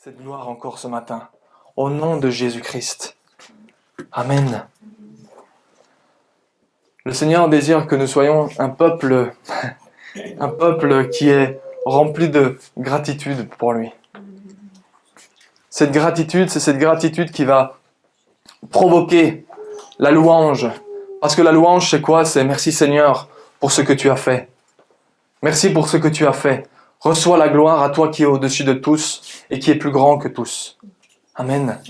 cette gloire encore ce matin, au nom de Jésus-Christ. Amen. Le Seigneur désire que nous soyons un peuple qui est rempli de gratitude pour lui. Cette gratitude, c'est cette gratitude qui va provoquer la louange. Parce que la louange, c'est quoi? C'est merci Seigneur pour ce que tu as fait. Merci pour ce que tu as fait. Reçois la gloire à toi qui es au-dessus de tous et qui est plus grand que tous. Amen.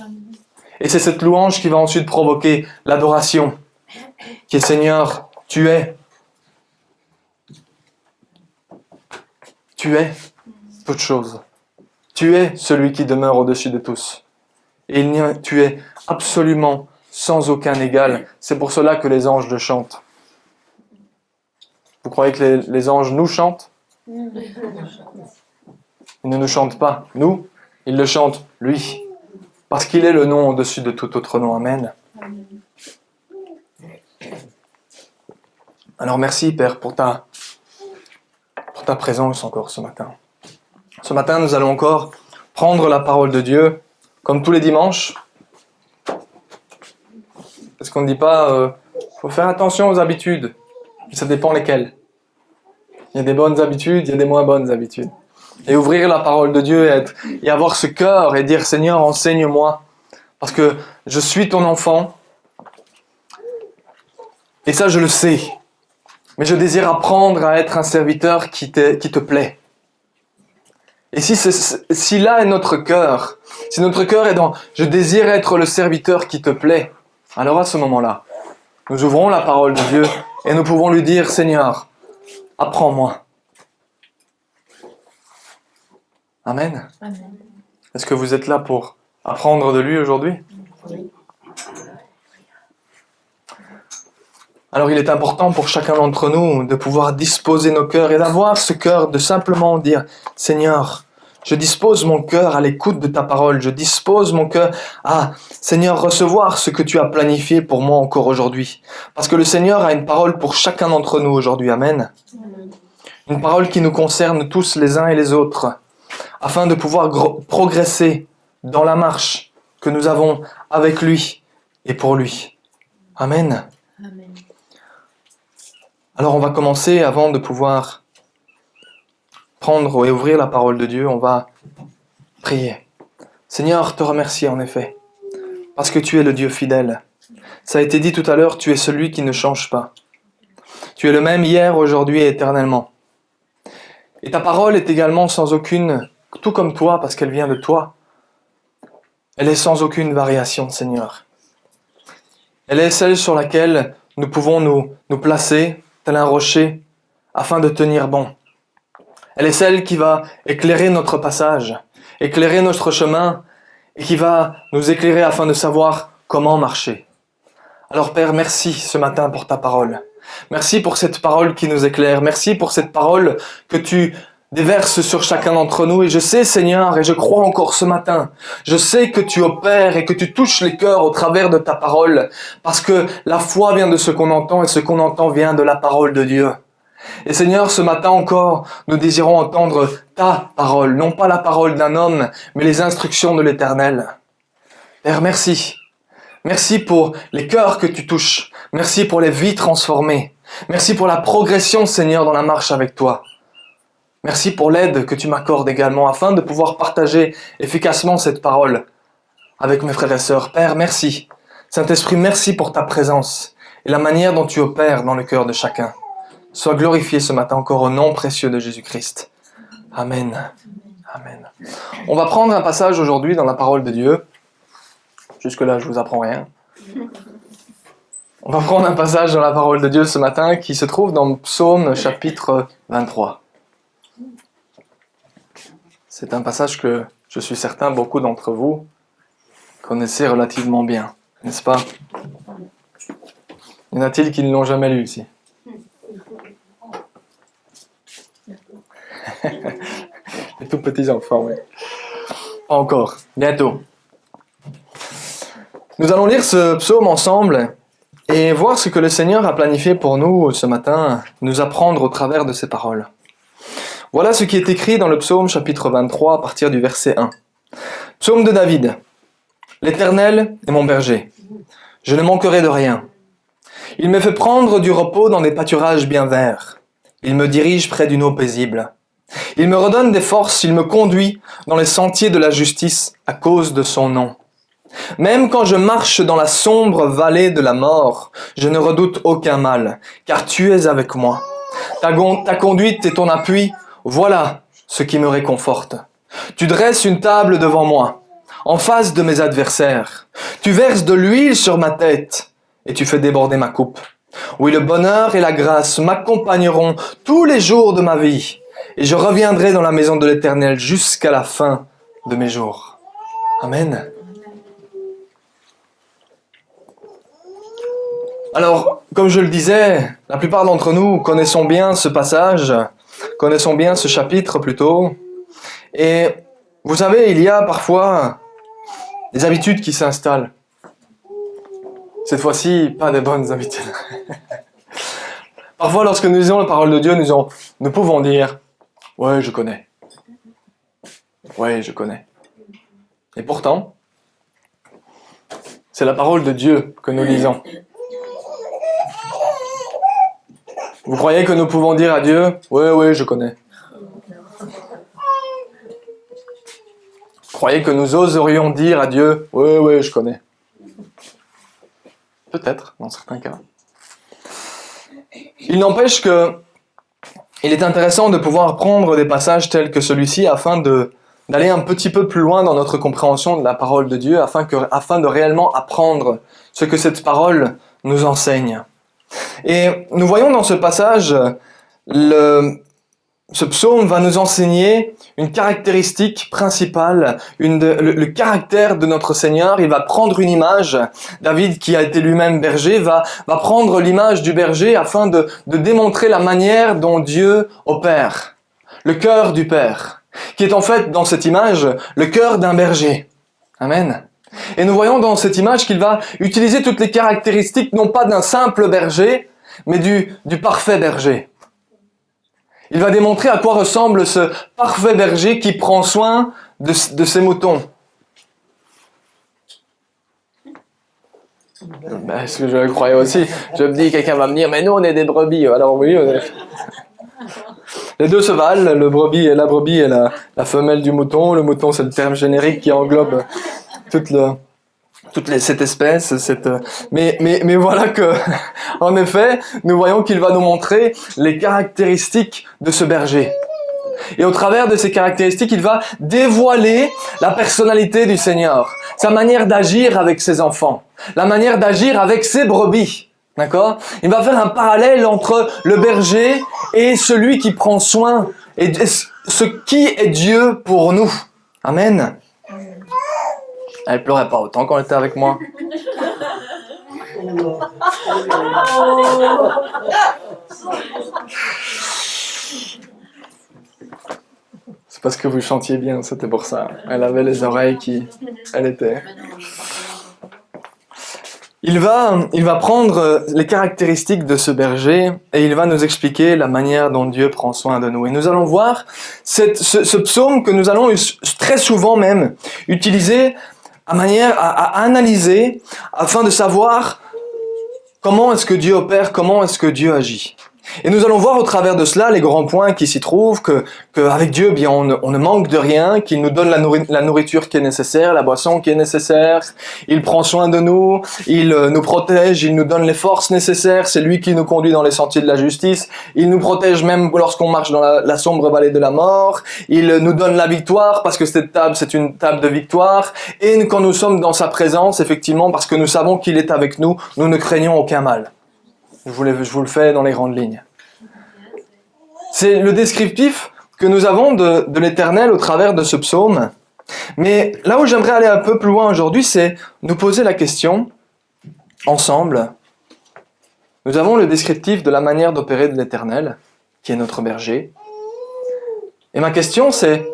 Et c'est cette louange qui va ensuite provoquer l'adoration. Qui est Seigneur, tu es. Tu es toute chose. Tu es celui qui demeure au-dessus de tous. Et tu es absolument sans aucun égal. C'est pour cela que les anges le chantent. Vous croyez que les anges nous chantent? Ils ne nous chantent pas, nous. Ils le chantent, lui. Parce qu'il est le nom au-dessus de tout autre nom. Amen. Alors merci Père pour ta présence encore ce matin. Ce matin, nous allons encore prendre la parole de Dieu, comme tous les dimanches. Est-ce qu'on ne dit pas, faut faire attention aux habitudes. Ça dépend lesquelles. Il y a des bonnes habitudes, il y a des moins bonnes habitudes. Et ouvrir la parole de Dieu et avoir ce cœur et dire Seigneur, enseigne-moi. Parce que je suis ton enfant. Et ça, je le sais. Mais je désire apprendre à être un serviteur qui te plaît. Et si là est notre cœur, si notre cœur est dans « je désire être le serviteur qui te plaît », alors à ce moment-là, nous ouvrons la parole de Dieu et nous pouvons lui dire « Seigneur, apprends-moi ». Amen. Amen. Est-ce que vous êtes là pour apprendre de lui aujourd'hui? Oui. Alors il est important pour chacun d'entre nous de pouvoir disposer nos cœurs et d'avoir ce cœur de simplement dire « Seigneur, je dispose mon cœur à l'écoute de ta parole, je dispose mon cœur à, Seigneur, recevoir ce que tu as planifié pour moi encore aujourd'hui. » Parce que le Seigneur a une parole pour chacun d'entre nous aujourd'hui. Amen. Une parole qui nous concerne tous les uns et les autres, afin de pouvoir progresser dans la marche que nous avons avec lui et pour lui. Amen. Amen. Alors on va commencer, avant de pouvoir prendre et ouvrir la parole de Dieu, on va prier. Seigneur, te remercier en effet, parce que tu es le Dieu fidèle. Ça a été dit tout à l'heure, tu es celui qui ne change pas. Tu es le même hier, aujourd'hui et éternellement. Et ta parole est également sans aucune, tout comme toi, parce qu'elle vient de toi. Elle est sans aucune variation, Seigneur. Elle est celle sur laquelle nous pouvons nous placer, tel un rocher, afin de tenir bon. Elle est celle qui va éclairer notre passage, éclairer notre chemin, et qui va nous éclairer afin de savoir comment marcher. Alors Père, merci ce matin pour ta parole. Merci pour cette parole qui nous éclaire. Merci pour cette parole que tu déverses sur chacun d'entre nous. Et je sais, Seigneur, et je crois encore ce matin, je sais que tu opères et que tu touches les cœurs au travers de ta parole. Parce que la foi vient de ce qu'on entend et ce qu'on entend vient de la parole de Dieu. Et Seigneur, ce matin encore, nous désirons entendre ta parole, non pas la parole d'un homme, mais les instructions de l'Éternel. Père, merci. Merci pour les cœurs que tu touches. Merci pour les vies transformées. Merci pour la progression, Seigneur, dans la marche avec toi. Merci pour l'aide que tu m'accordes également afin de pouvoir partager efficacement cette parole avec mes frères et sœurs. Père, merci. Saint-Esprit, merci pour ta présence et la manière dont tu opères dans le cœur de chacun. Sois glorifié ce matin encore au nom précieux de Jésus-Christ. Amen. Amen. On va prendre un passage aujourd'hui dans la parole de Dieu. Jusque-là, je vous apprends rien. On va prendre un passage dans la parole de Dieu ce matin qui se trouve dans Psaume chapitre 23. C'est un passage que je suis certain beaucoup d'entre vous connaissez relativement bien, n'est-ce pas? Y en a-t-il qui ne l'ont jamais lu ici? Les tout petits enfants, oui. Pas encore, bientôt. Nous allons lire ce psaume ensemble et voir ce que le Seigneur a planifié pour nous ce matin, nous apprendre au travers de ses paroles. Voilà ce qui est écrit dans le psaume chapitre 23 à partir du verset 1. Psaume de David. L'Éternel est mon berger. Je ne manquerai de rien. Il me fait prendre du repos dans des pâturages bien verts. Il me dirige près d'une eau paisible. Il me redonne des forces, il me conduit dans les sentiers de la justice à cause de son nom. Même quand je marche dans la sombre vallée de la mort, je ne redoute aucun mal, car tu es avec moi. Ta conduite et ton appui, voilà ce qui me réconforte. Tu dresses une table devant moi, en face de mes adversaires. Tu verses de l'huile sur ma tête et tu fais déborder ma coupe. Oui, le bonheur et la grâce m'accompagneront tous les jours de ma vie et je reviendrai dans la maison de l'Éternel jusqu'à la fin de mes jours. Amen. Alors, comme je le disais, la plupart d'entre nous connaissons bien ce passage, connaissons bien ce chapitre plutôt. Et vous savez, il y a parfois des habitudes qui s'installent. Cette fois-ci, pas des bonnes habitudes. Parfois, lorsque nous lisons la parole de Dieu, nous pouvons dire « Ouais, je connais. Ouais, je connais. » Et pourtant, c'est la parole de Dieu que nous lisons. Vous croyez que nous pouvons dire à Dieu « Ouais, je connais. » Vous croyez que nous oserions dire à Dieu « Ouais, je connais. » Peut-être, dans certains cas. Il n'empêche que il est intéressant de pouvoir prendre des passages tels que celui-ci afin d'aller un petit peu plus loin dans notre compréhension de la parole de Dieu, afin de réellement apprendre ce que cette parole nous enseigne. Et nous voyons dans ce passage, ce psaume va nous enseigner une caractéristique principale, le caractère de notre Seigneur. Il va prendre une image. David, qui a été lui-même berger, va prendre l'image du berger afin de démontrer la manière dont Dieu opère. Le cœur du Père, qui est en fait, dans cette image, le cœur d'un berger. Amen. Et nous voyons dans cette image qu'il va utiliser toutes les caractéristiques, non pas d'un simple berger, mais du parfait berger. Il va démontrer à quoi ressemble ce parfait berger qui prend soin de ses moutons. Ben, ce que je le croyais aussi. Je me dis, quelqu'un va me dire, mais nous on est des brebis. Alors oui, les deux se valent, la brebis est la femelle du mouton. Le mouton, c'est le terme générique qui englobe cette espèce, mais voilà que, en effet, nous voyons qu'il va nous montrer les caractéristiques de ce berger. Et au travers de ces caractéristiques, il va dévoiler la personnalité du Seigneur, sa manière d'agir avec ses enfants, la manière d'agir avec ses brebis. D'accord ? Il va faire un parallèle entre le berger et celui qui prend soin, et ce qui est Dieu pour nous. Amen. Elle pleurait pas autant quand elle était avec moi. C'est parce que vous chantiez bien, c'était pour ça. Elle avait les oreilles elle était. Il va prendre les caractéristiques de ce berger et il va nous expliquer la manière dont Dieu prend soin de nous. Et nous allons voir ce psaume que nous allons très souvent même utiliser à analyser afin de savoir comment est-ce que Dieu opère, comment est-ce que Dieu agit. Et nous allons voir au travers de cela les grands points qui s'y trouvent, qu'avec Dieu, bien, on ne manque de rien, qu'il nous donne la nourriture qui est nécessaire, la boisson qui est nécessaire, il prend soin de nous, il nous protège, il nous donne les forces nécessaires, c'est lui qui nous conduit dans les sentiers de la justice, il nous protège même lorsqu'on marche dans la sombre vallée de la mort, il nous donne la victoire parce que cette table, c'est une table de victoire, et quand nous sommes dans sa présence, effectivement, parce que nous savons qu'il est avec nous, nous ne craignons aucun mal. Je vous le fais dans les grandes lignes. C'est le descriptif que nous avons de l'Éternel au travers de ce psaume. Mais là où j'aimerais aller un peu plus loin aujourd'hui, c'est nous poser la question, ensemble. Nous avons le descriptif de la manière d'opérer de l'Éternel, qui est notre berger. Et ma question c'est,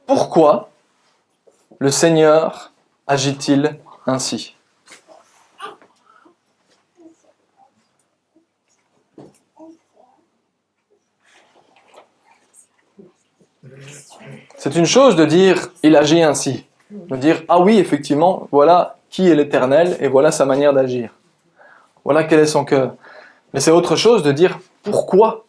pourquoi le Seigneur agit-il ainsi ? C'est une chose de dire « il agit ainsi ». De dire, ah oui, effectivement, voilà qui est l'Éternel et voilà sa manière d'agir. Voilà quel est son cœur. Mais c'est autre chose de dire, pourquoi?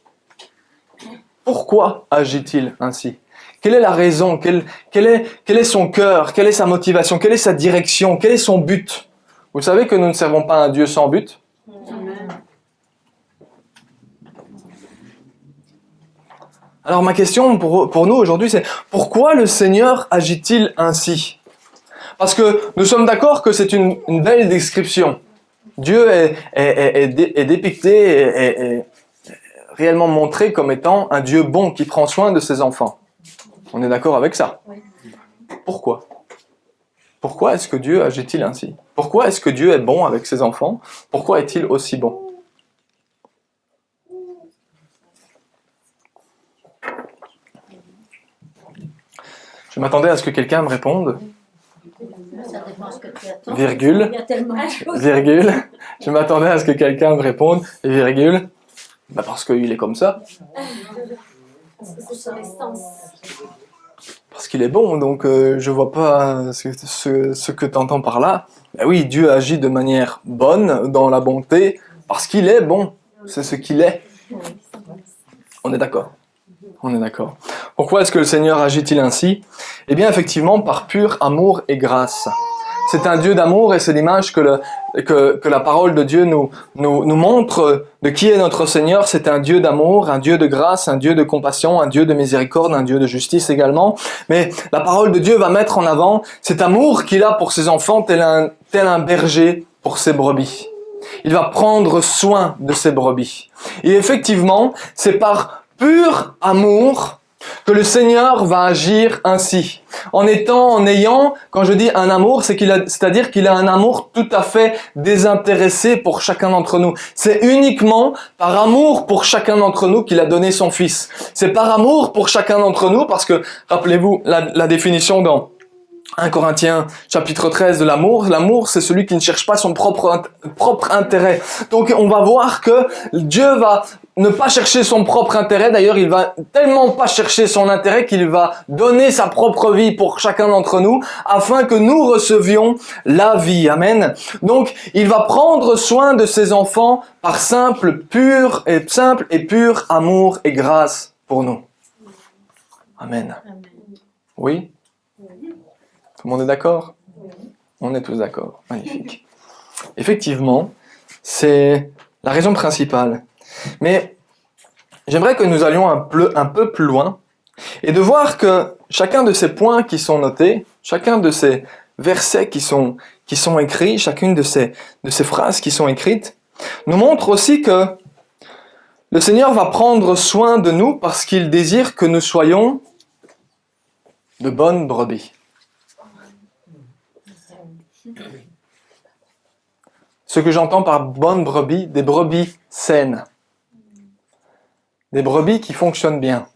Pourquoi agit-il ainsi? Quelle est la raison? Quel est son cœur? Quelle est sa motivation? Quelle est sa direction? Quel est son but? Vous savez que nous ne servons pas un Dieu sans but? Alors ma question pour nous aujourd'hui, c'est pourquoi le Seigneur agit-il ainsi? Parce que nous sommes d'accord que c'est une belle description. Dieu est dépicté, est réellement montré comme étant un Dieu bon qui prend soin de ses enfants. On est d'accord avec ça? Pourquoi? Pourquoi est-ce que Dieu agit-il ainsi? Pourquoi est-ce que Dieu est bon avec ses enfants? Pourquoi est-il aussi bon? Je m'attendais à ce que quelqu'un me réponde. Ça dépend ce que tu attends. Virgule. Il y a tellement de choses. Virgule. Je m'attendais à ce que quelqu'un me réponde. Virgule. Bah parce qu'il est comme ça. Parce que c'est son essence. Parce qu'il est bon, donc je vois pas ce que tu entends par là. Ben oui, Dieu agit de manière bonne, dans la bonté, parce qu'il est bon. C'est ce qu'il est. On est d'accord. On est d'accord. Pourquoi est-ce que le Seigneur agit-il ainsi? Eh bien, effectivement, par pur amour et grâce. C'est un Dieu d'amour et c'est l'image que la parole de Dieu nous montre de qui est notre Seigneur. C'est un Dieu d'amour, un Dieu de grâce, un Dieu de compassion, un Dieu de miséricorde, un Dieu de justice également. Mais la parole de Dieu va mettre en avant cet amour qu'il a pour ses enfants tel un berger pour ses brebis. Il va prendre soin de ses brebis. Et effectivement, c'est par pur amour que le Seigneur va agir ainsi. En ayant, quand je dis un amour, c'est-à-dire qu'il a un amour tout à fait désintéressé pour chacun d'entre nous. C'est uniquement par amour pour chacun d'entre nous qu'il a donné son Fils. C'est par amour pour chacun d'entre nous, parce que, rappelez-vous la définition dans 1 Corinthiens chapitre 13 de l'amour. L'amour, c'est celui qui ne cherche pas son propre intérêt. Donc on va voir que Dieu va ne pas chercher son propre intérêt. D'ailleurs, il va tellement pas chercher son intérêt qu'il va donner sa propre vie pour chacun d'entre nous afin que nous recevions la vie. Amen. Donc, il va prendre soin de ses enfants par simple et pur amour et grâce pour nous. Amen. Oui? Tout le monde est d'accord? On est tous d'accord. Magnifique. Effectivement, c'est la raison principale. Mais j'aimerais que nous allions un peu plus loin et de voir que chacun de ces points qui sont notés, chacun de ces versets qui sont écrits, chacune de ces phrases qui sont écrites, nous montre aussi que le Seigneur va prendre soin de nous parce qu'il désire que nous soyons de bonnes brebis. Ce que j'entends par bonnes brebis, des brebis saines. Des brebis qui fonctionnent bien.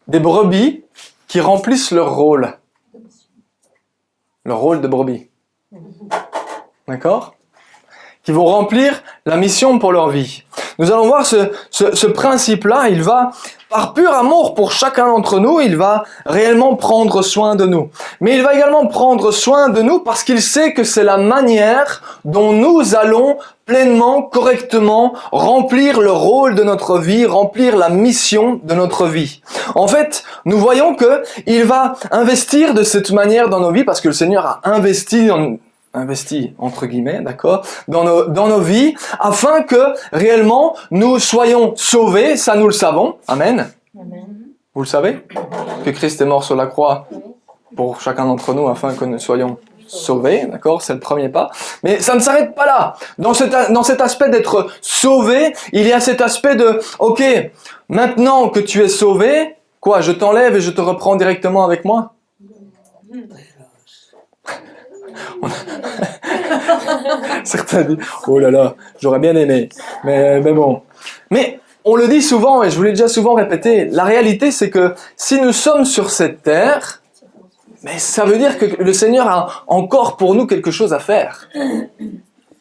Des brebis qui remplissent leur rôle. Leur rôle de brebis. D'accord? Qui vont remplir la mission pour leur vie. Nous allons voir ce principe-là, il va, par pur amour pour chacun d'entre nous, il va réellement prendre soin de nous. Mais il va également prendre soin de nous parce qu'il sait que c'est la manière dont nous allons pleinement, correctement remplir le rôle de notre vie, remplir la mission de notre vie. En fait, nous voyons que il va investir de cette manière dans nos vies parce que le Seigneur a investi entre guillemets, d'accord, dans nos vies, afin que réellement nous soyons sauvés, ça nous le savons, amen. Amen. Vous le savez, que Christ est mort sur la croix pour chacun d'entre nous afin que nous soyons sauvés, d'accord, c'est le premier pas. Mais ça ne s'arrête pas là. Dans cet aspect d'être sauvé, il y a cet aspect de, ok, maintenant que tu es sauvé, quoi, je t'enlève et je te reprends directement avec moi? Certains disent, oh là là, j'aurais bien aimé, mais bon. Mais on le dit souvent, et je vous l'ai déjà souvent répété, la réalité c'est que si nous sommes sur cette terre, mais ça veut dire que le Seigneur a encore pour nous quelque chose à faire.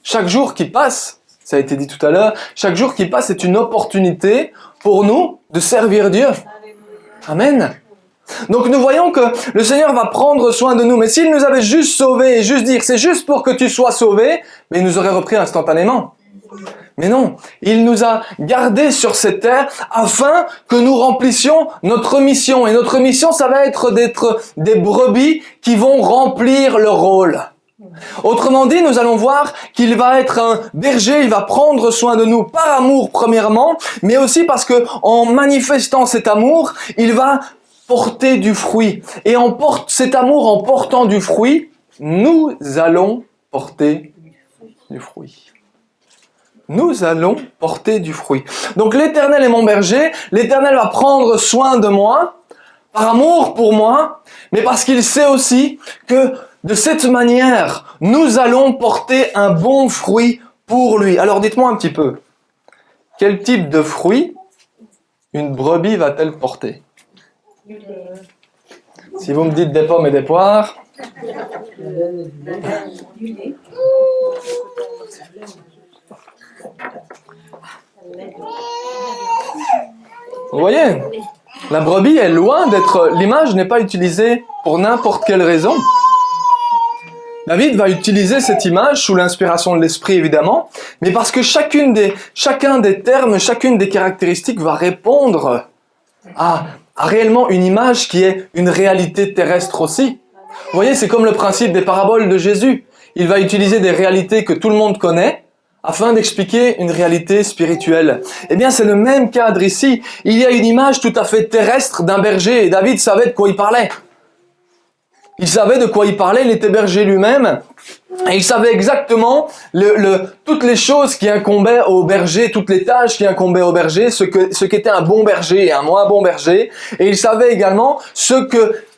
Chaque jour qui passe, ça a été dit tout à l'heure, chaque jour qui passe est une opportunité pour nous de servir Dieu. Amen. Donc nous voyons que le Seigneur va prendre soin de nous. Mais s'il nous avait juste sauvés et juste dire c'est juste pour que tu sois sauvé, mais il nous aurait repris instantanément. Mais non, il nous a gardés sur cette terre afin que nous remplissions notre mission. Et notre mission, ça va être d'être des brebis qui vont remplir leur rôle. Autrement dit, nous allons voir qu'il va être un berger, il va prendre soin de nous par amour premièrement, mais aussi parce que en manifestant cet amour, il va porter du fruit. Et cet amour en portant du fruit, nous allons porter du fruit. Nous allons porter du fruit. Donc l'Éternel est mon berger, l'Éternel va prendre soin de moi, par amour pour moi, mais parce qu'il sait aussi que de cette manière, nous allons porter un bon fruit pour lui. Alors dites-moi un petit peu, quel type de fruit une brebis va-t-elle porter? Si vous me dites des pommes et des poires... Vous voyez, la brebis est loin d'être... L'image n'est pas utilisée pour n'importe quelle raison. David va utiliser cette image sous l'inspiration de l'esprit, évidemment, mais parce que chacun des termes, chacune des caractéristiques va répondre à réellement une image qui est une réalité terrestre aussi. Vous voyez, c'est comme le principe des paraboles de Jésus. Il va utiliser des réalités que tout le monde connaît, afin d'expliquer une réalité spirituelle. Eh bien, c'est le même cadre ici. Il y a une image tout à fait terrestre d'un berger, et David savait de quoi il parlait. Il savait de quoi il parlait, il était berger lui-même, et il savait exactement toutes les choses qui incombaient au berger, toutes les tâches qui incombaient au berger, ce qu'était un bon berger et un moins bon berger, et il savait également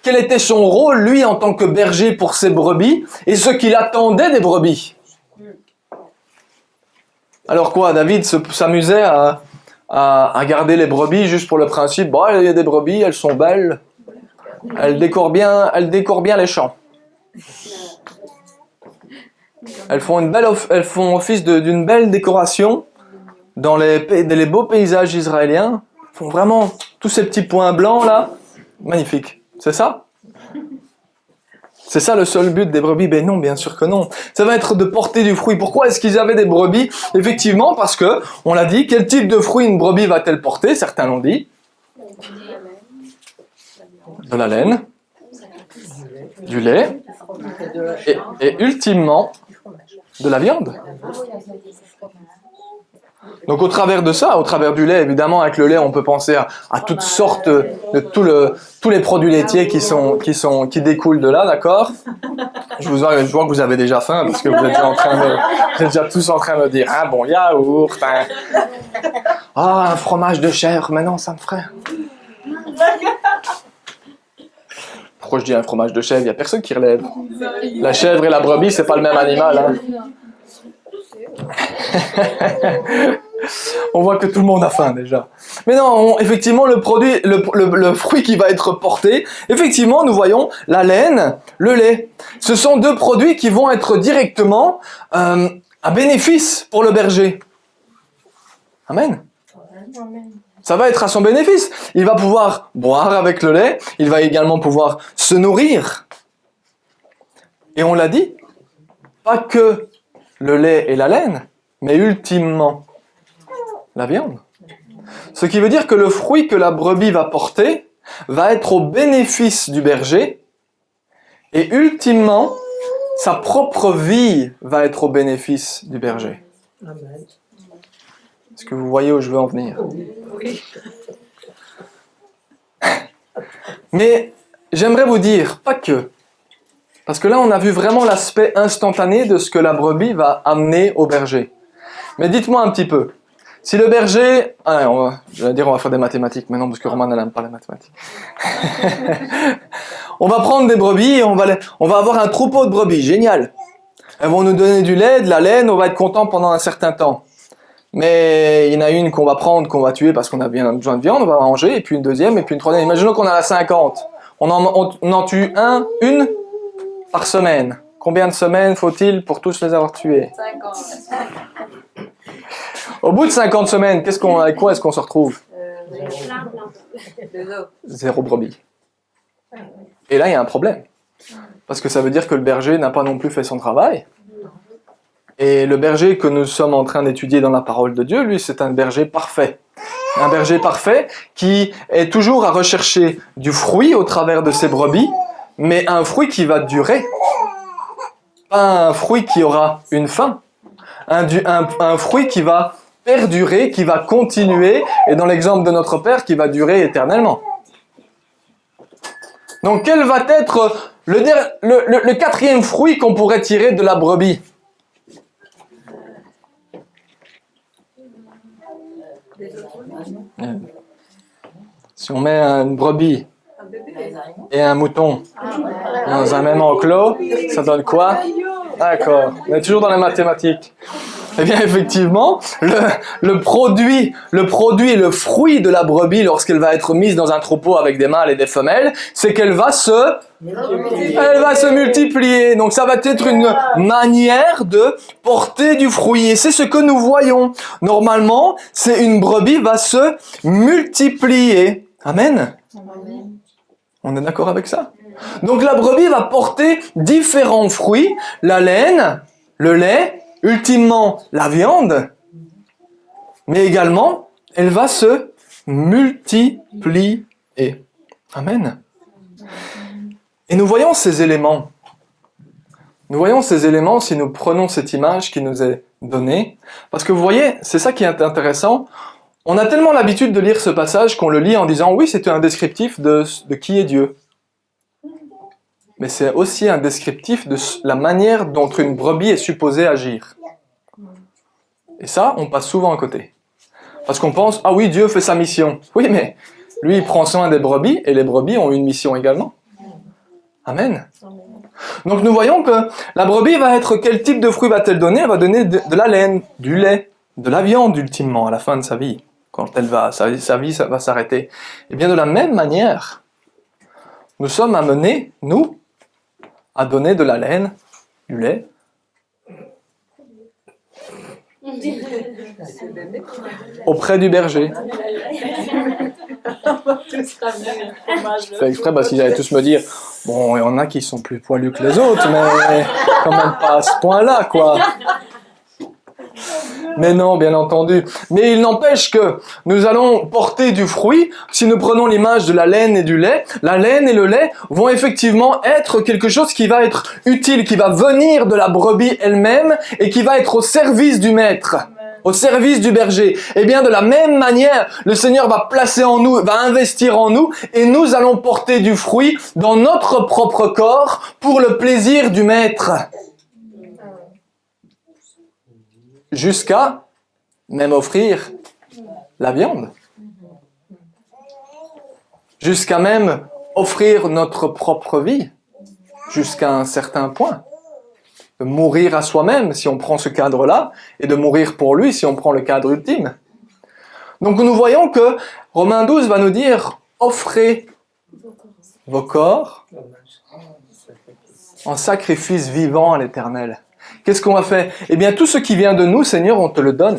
quel était son rôle, lui, en tant que berger pour ses brebis, et ce qu'il attendait des brebis. Alors quoi, David s'amusait à garder les brebis juste pour le principe, bon, il y a des brebis, elles sont belles, elles décorent bien les champs. Elles font office d'une belle décoration dans les beaux paysages israéliens. Elles font vraiment tous ces petits points blancs là, magnifiques. C'est ça ? C'est ça le seul but des brebis? Ben non, bien sûr que non. Ça va être de porter du fruit. Pourquoi est-ce qu'ils avaient des brebis? Effectivement, parce que, on l'a dit, quel type de fruit une brebis va-t-elle porter? Certains l'ont dit. De la laine, du lait, et ultimement, de la viande. Donc au travers de ça, au travers du lait, évidemment, avec le lait, on peut penser à toutes sortes de tous les produits laitiers qui découlent de là, d'accord? Je vois que vous avez déjà faim parce que vous êtes déjà tous en train de dire ah bon yaourt, hein. Ah un fromage de chèvre, mais non ça me ferait. Pourquoi je dis un fromage de chèvre? Il n'y a personne qui relève. La chèvre et la brebis, c'est pas le même animal, hein. On voit que tout le monde a faim déjà. Mais non, effectivement, le fruit qui va être porté, effectivement, nous voyons la laine, le lait. Ce sont deux produits qui vont être directement à bénéfice pour le berger. Amen. Ça va être à son bénéfice. Il va pouvoir boire avec le lait, il va également pouvoir se nourrir. Et on l'a dit, pas que le lait et la laine, mais ultimement la viande. Ce qui veut dire que le fruit que la brebis va porter va être au bénéfice du berger et ultimement, sa propre vie va être au bénéfice du berger. Est-ce que vous voyez où je veux en venir? Oui. Mais j'aimerais vous dire, pas que. Parce que là, on a vu vraiment l'aspect instantané de ce que la brebis va amener au berger. Mais dites-moi un petit peu. Si le berger... on va faire des mathématiques maintenant parce que Roman n'aime pas les mathématiques. On va prendre des brebis et on va avoir un troupeau de brebis. Génial. Elles vont nous donner du lait, de la laine, on va être content pendant un certain temps. Mais il y en a une qu'on va prendre, qu'on va tuer parce qu'on a bien besoin de viande, on va manger, et puis une deuxième, et puis une troisième. Imaginons qu'on en a 50. On en tue une par semaine. Combien de semaines faut-il pour tous les avoir tués? 50. Au bout de 50 semaines, avec quoi est-ce qu'on se retrouve? 2 os. 0 brebis. Et là, il y a un problème. Parce que ça veut dire que le berger n'a pas non plus fait son travail. Et le berger que nous sommes en train d'étudier dans la parole de Dieu, lui, c'est un berger parfait. Un berger parfait qui est toujours à rechercher du fruit au travers de ses brebis, mais un fruit qui va durer. Pas un fruit qui aura une fin. Un fruit qui va perdurer, qui va continuer, et dans l'exemple de notre Père, qui va durer éternellement. Donc quel va être le quatrième fruit qu'on pourrait tirer de la brebis? Si on met une brebis et un mouton dans un même enclos, ça donne quoi? D'accord, on est toujours dans les mathématiques. Eh bien, effectivement, le produit et le fruit de la brebis, lorsqu'elle va être mise dans un troupeau avec des mâles et des femelles, c'est qu'elle va se multiplier. Donc, ça va être une manière de porter du fruit. Et c'est ce que nous voyons. Normalement, c'est une brebis va se multiplier. Amen. On est d'accord avec ça? Donc, la brebis va porter différents fruits. La laine, le lait, ultimement, la viande, mais également, elle va se multiplier. Amen. Et nous voyons ces éléments. Nous voyons ces éléments si nous prenons cette image qui nous est donnée. Parce que vous voyez, c'est ça qui est intéressant. On a tellement l'habitude de lire ce passage qu'on le lit en disant « Oui, c'est un descriptif de qui est Dieu ». Mais c'est aussi un descriptif de la manière dont une brebis est supposée agir. Et ça, on passe souvent à côté. Parce qu'on pense, ah oui, Dieu fait sa mission. Oui, mais lui, il prend soin des brebis, et les brebis ont une mission également. Amen. Donc nous voyons que la brebis va être, quel type de fruit va-t-elle donner? Elle va donner de la laine, du lait, de la viande ultimement, à la fin de sa vie. Quand sa vie ça va s'arrêter. Et bien de la même manière, nous sommes amenés, nous, à donner de la laine, du lait, auprès du berger. Je fais exprès parce qu'ils allaient tous me dire, bon, il y en a qui sont plus poilus que les autres, mais quand même pas à ce point-là, quoi. Mais non, bien entendu. Mais il n'empêche que nous allons porter du fruit. Si nous prenons l'image de la laine et du lait, la laine et le lait vont effectivement être quelque chose qui va être utile, qui va venir de la brebis elle-même et qui va être au service du maître, au service du berger. Et bien de la même manière, le Seigneur va placer en nous, va investir en nous et nous allons porter du fruit dans notre propre corps pour le plaisir du maître. Jusqu'à même offrir la viande. Jusqu'à même offrir notre propre vie. Jusqu'à un certain point. De mourir à soi-même si on prend ce cadre-là, et de mourir pour lui si on prend le cadre ultime. Donc nous voyons que Romains 12 va nous dire, offrez vos corps en sacrifice vivant à l'Éternel. Qu'est-ce qu'on va faire? Eh bien, tout ce qui vient de nous, Seigneur, on te le donne.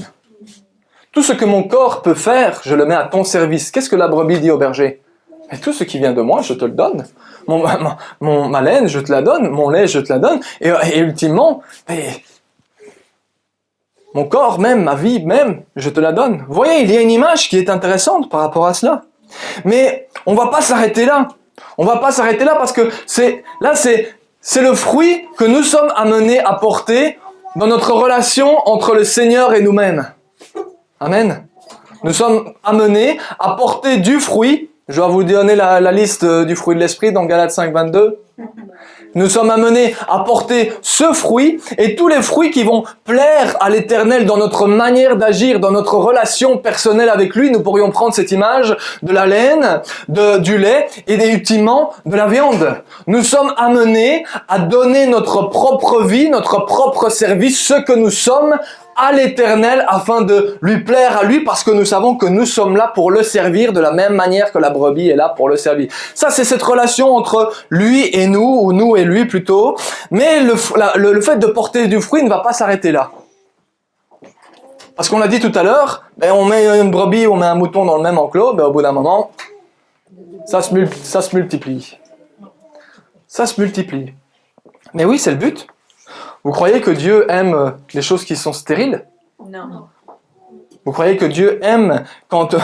Tout ce que mon corps peut faire, je le mets à ton service. Qu'est-ce que la brebis dit au berger? Mais tout ce qui vient de moi, je te le donne. Ma laine, je te la donne. Mon lait, je te la donne. Et ultimement, mon corps même, ma vie même, je te la donne. Vous voyez, il y a une image qui est intéressante par rapport à cela. Mais on va pas s'arrêter là. On va pas s'arrêter là parce que c'est le fruit que nous sommes amenés à porter dans notre relation entre le Seigneur et nous-mêmes. Amen. Nous sommes amenés à porter du fruit. Je vais vous donner la liste du fruit de l'esprit dans Galates 5, 22. Nous sommes amenés à porter ce fruit et tous les fruits qui vont plaire à l'Éternel dans notre manière d'agir, dans notre relation personnelle avec lui. Nous pourrions prendre cette image de la laine, du lait et ultimement de la viande. Nous sommes amenés à donner notre propre vie, notre propre service, ce que nous sommes à l'Éternel afin de lui plaire à lui parce que nous savons que nous sommes là pour le servir de la même manière que la brebis est là pour le servir. Ça, c'est cette relation entre lui et nous, ou nous et lui plutôt. Mais le fait de porter du fruit ne va pas s'arrêter là. Parce qu'on l'a dit tout à l'heure, on met une brebis ou on met un mouton dans le même enclos, au bout d'un moment, ça se multiplie. ça se multiplie. Mais oui, c'est le but. Vous croyez que Dieu aime les choses qui sont stériles? Non. Vous croyez que Dieu aime, quand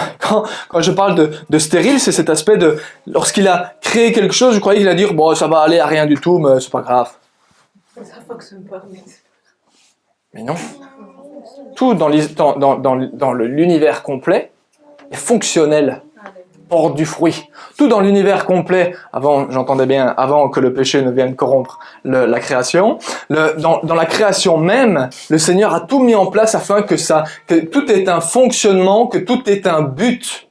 je parle de stérile, c'est cet aspect de, lorsqu'il a créé quelque chose, vous croyez qu'il a dit, bon, ça va aller à rien du tout, mais c'est pas grave. Ça fonctionne pas, mais... Mais non. Tout dans l'univers complet est fonctionnel, porte du fruit. Tout dans l'univers complet, j'entendais bien, avant que le péché ne vienne corrompre la création, dans la création même, le Seigneur a tout mis en place afin que tout est un fonctionnement, que tout est un but.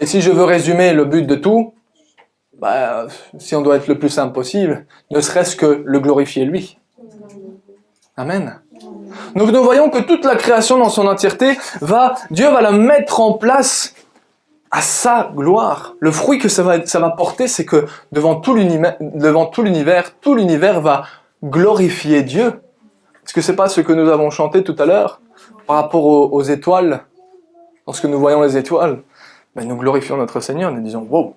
Et si je veux résumer le but de tout, si on doit être le plus simple possible, ne serait-ce que le glorifier lui. Amen. Donc nous voyons que toute la création dans son entièreté, Dieu va la mettre en place à sa gloire. Le fruit que ça va porter, c'est que devant tout l'univers, tout l'univers va glorifier Dieu. Est-ce que c'est pas ce que nous avons chanté tout à l'heure par rapport aux étoiles? Lorsque nous voyons les étoiles, nous glorifions notre Seigneur, nous disons, wow,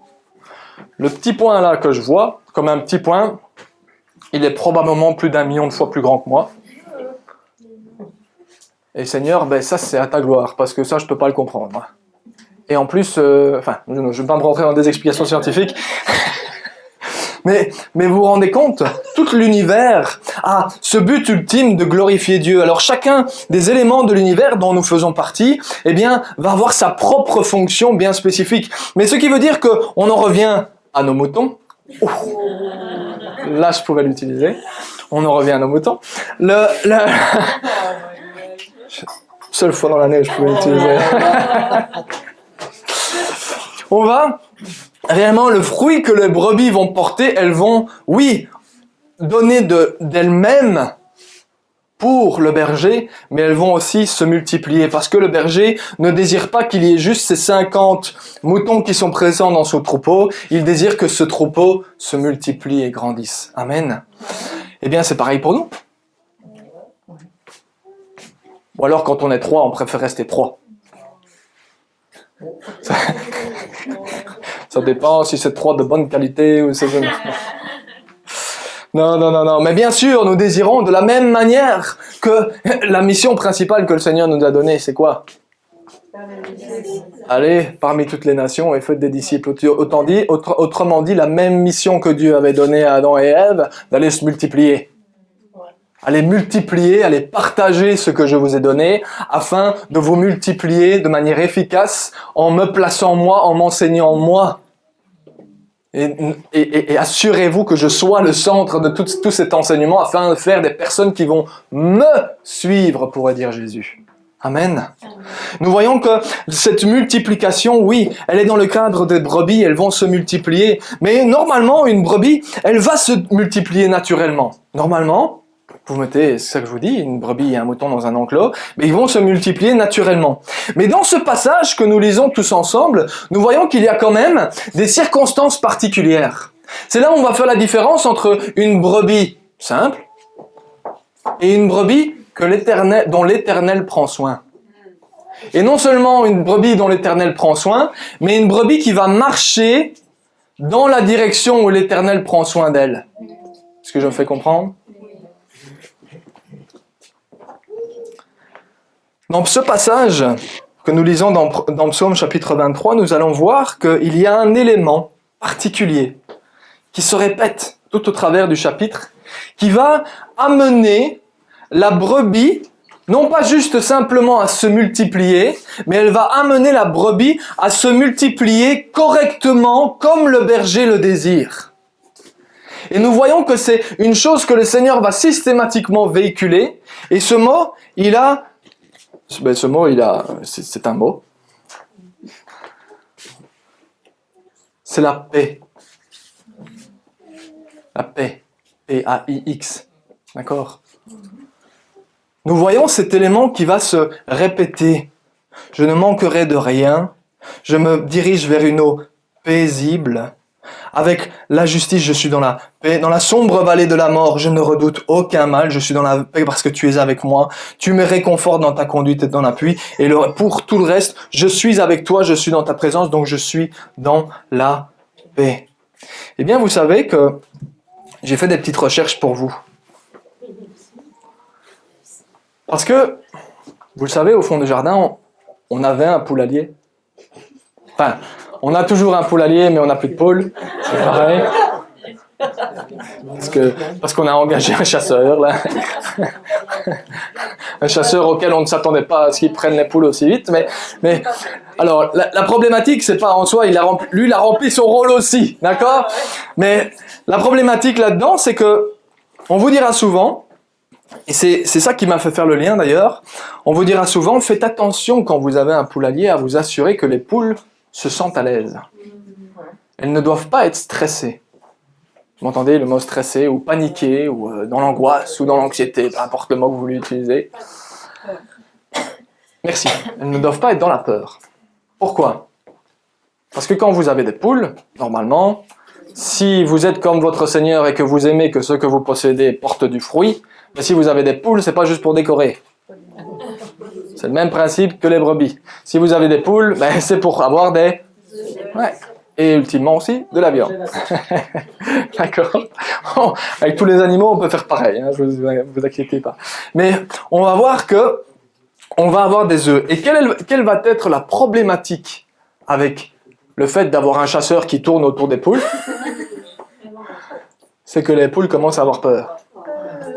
le petit point là que je vois, comme un petit point, il est probablement plus d'1 million de fois plus grand que moi. Et Seigneur, ça c'est à ta gloire, parce que ça je peux pas le comprendre. Et en plus, je ne vais pas me rentrer dans des explications scientifiques, mais vous vous rendez compte, tout l'univers a ce but ultime de glorifier Dieu. Alors chacun des éléments de l'univers dont nous faisons partie, va avoir sa propre fonction bien spécifique. Mais ce qui veut dire qu'on en revient à nos moutons. Là je pouvais l'utiliser. On en revient à nos moutons. Seule fois dans l'année, je pouvais l'utiliser. On va, réellement, le fruit que les brebis vont porter, elles vont, oui, donner d'elles-mêmes pour le berger, mais elles vont aussi se multiplier, parce que le berger ne désire pas qu'il y ait juste ces 50 moutons qui sont présents dans ce troupeau, il désire que ce troupeau se multiplie et grandisse. Amen. C'est pareil pour nous. Ou alors, quand on est 3, on préfère rester 3. Ça dépend si c'est 3 de bonne qualité ou c'est... Non. Mais bien sûr, nous désirons de la même manière que la mission principale que le Seigneur nous a donnée, c'est quoi? Allez, parmi toutes les nations et faites des disciples. Autrement dit, la même mission que Dieu avait donnée à Adam et Ève, d'aller se multiplier. Allez multiplier, allez partager ce que je vous ai donné, afin de vous multiplier de manière efficace, en me plaçant moi, en m'enseignant moi. Et assurez-vous que je sois le centre de tout cet enseignement, afin de faire des personnes qui vont me suivre, pourrait dire Jésus. Amen. Nous voyons que cette multiplication, oui, elle est dans le cadre des brebis, elles vont se multiplier. Mais normalement, une brebis, elle va se multiplier naturellement. Normalement, vous mettez, c'est ça que je vous dis, une brebis et un mouton dans un enclos, mais ils vont se multiplier naturellement. Mais dans ce passage que nous lisons tous ensemble, nous voyons qu'il y a quand même des circonstances particulières. C'est là où on va faire la différence entre une brebis simple et une brebis dont l'Éternel prend soin. Et non seulement une brebis dont l'Éternel prend soin, mais une brebis qui va marcher dans la direction où l'Éternel prend soin d'elle. Est-ce que je me fais comprendre? Dans ce passage que nous lisons dans Psaume chapitre 23, nous allons voir qu'il y a un élément particulier qui se répète tout au travers du chapitre, qui va amener la brebis, non pas juste simplement à se multiplier, mais elle va amener la brebis à se multiplier correctement comme le berger le désire. Et nous voyons que c'est une chose que le Seigneur va systématiquement véhiculer, et ce mot, c'est un mot. C'est la paix. La paix. P-A-I-X. D'accord? Nous voyons cet élément qui va se répéter. Je ne manquerai de rien. Je me dirige vers une eau paisible. Avec la justice, je suis dans la paix. Dans la sombre vallée de la mort, je ne redoute aucun mal. Je suis dans la paix parce que tu es avec moi. Tu me réconfortes dans ta conduite et ton appui. Et pour tout le reste, je suis avec toi, je suis dans ta présence, donc je suis dans la paix. Eh bien, vous savez que j'ai fait des petites recherches pour vous. Parce que, vous le savez, au fond du jardin, on avait un poulailler. Enfin, on a toujours un poulailler, mais on n'a plus de poules. C'est pareil. Parce qu'on a engagé un chasseur, là. Un chasseur auquel on ne s'attendait pas à ce qu'il prenne les poules aussi vite. Mais alors, la problématique, c'est pas en soi, lui, il a rempli son rôle aussi, d'accord? Mais la problématique là-dedans, c'est que on vous dira souvent, et c'est ça qui m'a fait faire le lien d'ailleurs, on vous dira souvent, faites attention quand vous avez un poulailler à vous assurer que les poules se sentent à l'aise. Elles ne doivent pas être stressées. Vous m'entendez, le mot stressé ou paniqué ou dans l'angoisse ou dans l'anxiété, peu importe le mot que vous voulez utiliser. Merci. Elles ne doivent pas être dans la peur. Pourquoi? Parce que quand vous avez des poules, normalement, si vous êtes comme votre Seigneur et que vous aimez que ce que vous possédez porte du fruit, mais si vous avez des poules, c'est pas juste pour décorer. C'est le même principe que les brebis. Si vous avez des poules, ben, c'est pour avoir des... Ouais. Et ultimement aussi, de la viande. D'accord. Bon, avec tous les animaux, on peut faire pareil, hein, vous inquiétez pas. Mais on va voir que on va avoir des œufs. Et quelle va être la problématique avec le fait d'avoir un chasseur qui tourne autour des poules? C'est que les poules commencent à avoir peur.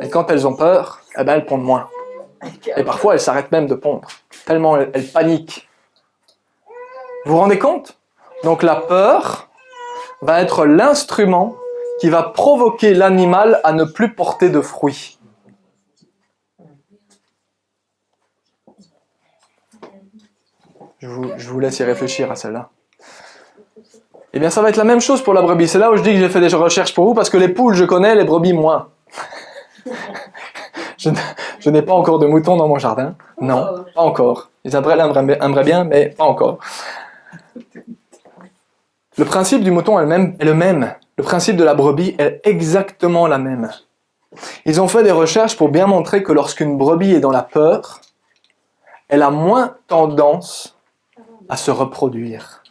Et quand elles ont peur, eh ben, elles pondent moins. Et parfois, elles s'arrêtent même de pondre. Tellement elles paniquent. Vous vous rendez compte? Donc la peur va être l'instrument qui va provoquer l'animal à ne plus porter de fruits. Je vous laisse y réfléchir à celle-là. Eh bien, ça va être la même chose pour la brebis. C'est là où je dis que j'ai fait des recherches pour vous, parce que les poules, je connais, les brebis, moins. Je n'ai pas encore de moutons dans mon jardin. Non, pas encore. Isabelle aimerait bien, mais pas encore. Le principe du mouton elle-même est le même. Le principe de la brebis est exactement la même. Ils ont fait des recherches pour bien montrer que lorsqu'une brebis est dans la peur, elle a moins tendance à se reproduire.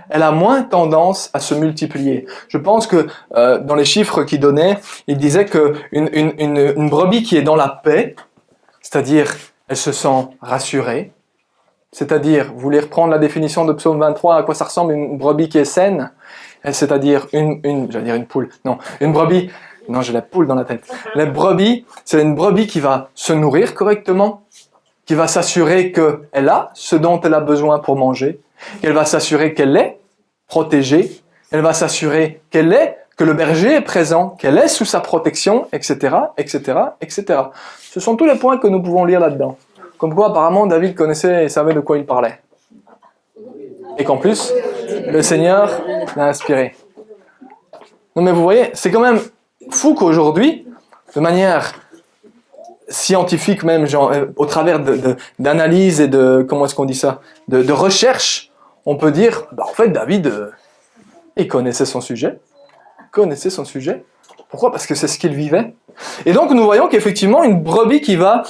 Elle a moins tendance à se multiplier. Je pense que dans les chiffres qu'ils donnaient, ils disaient qu'une brebis qui est dans la paix, c'est-à-dire elle se sent rassurée, c'est-à-dire, vous voulez reprendre la définition de Psaume 23, à quoi ça ressemble une brebis qui est saine? C'est-à-dire j'allais dire une poule, non, une brebis, non j'ai la poule dans la tête. La brebis, c'est une brebis qui va se nourrir correctement, qui va s'assurer qu'elle a ce dont elle a besoin pour manger, qu'elle va s'assurer qu'elle est protégée, elle va s'assurer que le berger est présent, qu'elle est sous sa protection, etc., etc., etc. Ce sont tous les points que nous pouvons lire là-dedans. Comme quoi, apparemment, David connaissait et savait de quoi il parlait. Et qu'en plus, le Seigneur l'a inspiré. Non mais vous voyez, c'est quand même fou qu'aujourd'hui, de manière scientifique même, genre, au travers d'analyses et de, comment est-ce qu'on dit ça, de recherche, on peut dire, bah en fait, David, il connaissait son sujet. Pourquoi? Parce que c'est ce qu'il vivait. Et donc nous voyons qu'effectivement une brebis qui va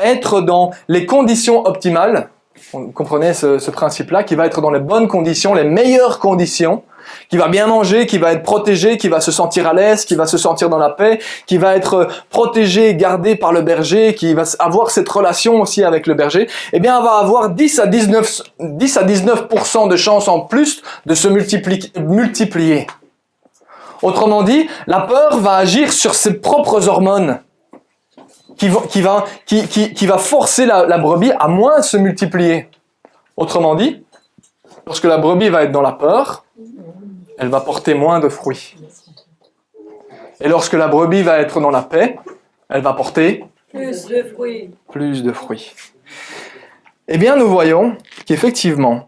être dans les conditions optimales, vous comprenez ce principe-là, qui va être dans les bonnes conditions, les meilleures conditions, qui va bien manger, qui va être protégée, qui va se sentir à l'aise, qui va se sentir dans la paix, qui va être protégée, gardée par le berger, qui va avoir cette relation aussi avec le berger, eh bien elle va avoir 10 à 19% de chances en plus de se multiplier. Autrement dit, la peur va agir sur ses propres hormones, qui va forcer la brebis à moins se multiplier. Autrement dit, lorsque la brebis va être dans la peur, elle va porter moins de fruits. Et lorsque la brebis va être dans la paix, elle va porter Plus de fruits. Plus de fruits. Eh bien, nous voyons qu'effectivement,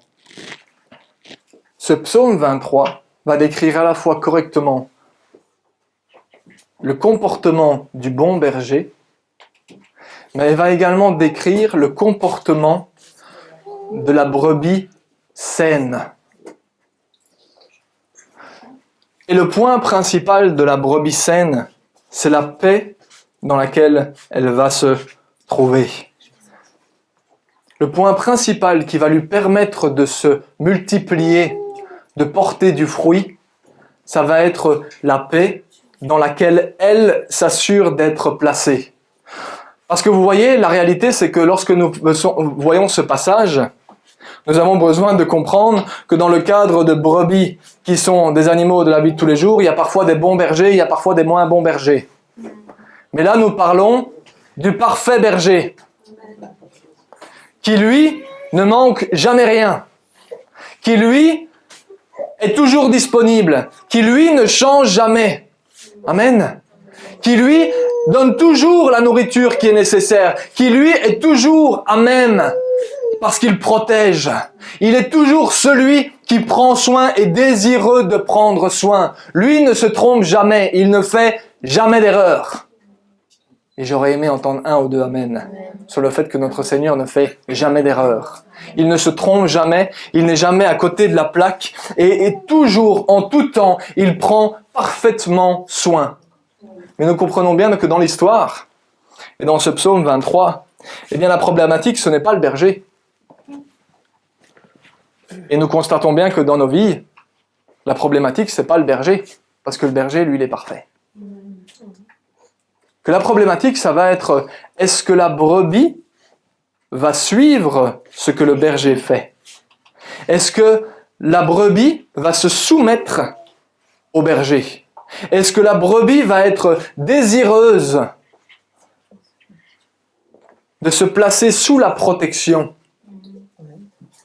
ce psaume 23 va décrire à la fois correctement le comportement du bon berger, mais il va également décrire le comportement de la brebis saine. Et le point principal de la brebis saine, c'est la paix dans laquelle elle va se trouver. Le point principal qui va lui permettre de se multiplier, de porter du fruit, ça va être la paix dans laquelle elle s'assure d'être placée. Parce que vous voyez, la réalité, c'est que lorsque nous voyons ce passage, nous avons besoin de comprendre que dans le cadre de brebis, qui sont des animaux de la vie de tous les jours, il y a parfois des bons bergers, il y a parfois des moins bons bergers. Mais là, nous parlons du parfait berger, qui lui ne manque jamais rien, qui lui est toujours disponible, qui lui ne change jamais. Amen. Qui lui donne toujours la nourriture qui est nécessaire, qui lui est toujours à même, parce qu'il protège. Il est toujours celui qui prend soin et désireux de prendre soin. Lui ne se trompe jamais, il ne fait jamais d'erreur. Et j'aurais aimé entendre un ou deux amen sur le fait que notre Seigneur ne fait jamais d'erreur. Il ne se trompe jamais, il n'est jamais à côté de la plaque et toujours, en tout temps, il prend parfaitement soin. Mais nous comprenons bien que dans l'histoire, et dans ce psaume 23, eh bien la problématique, ce n'est pas le berger. Et nous constatons bien que dans nos vies, la problématique, ce n'est pas le berger, parce que le berger, lui, il est parfait. Que la problématique, ça va être, est-ce que la brebis va suivre ce que le berger fait? Est-ce que la brebis va se soumettre au berger? Est-ce que la brebis va être désireuse de se placer sous la protection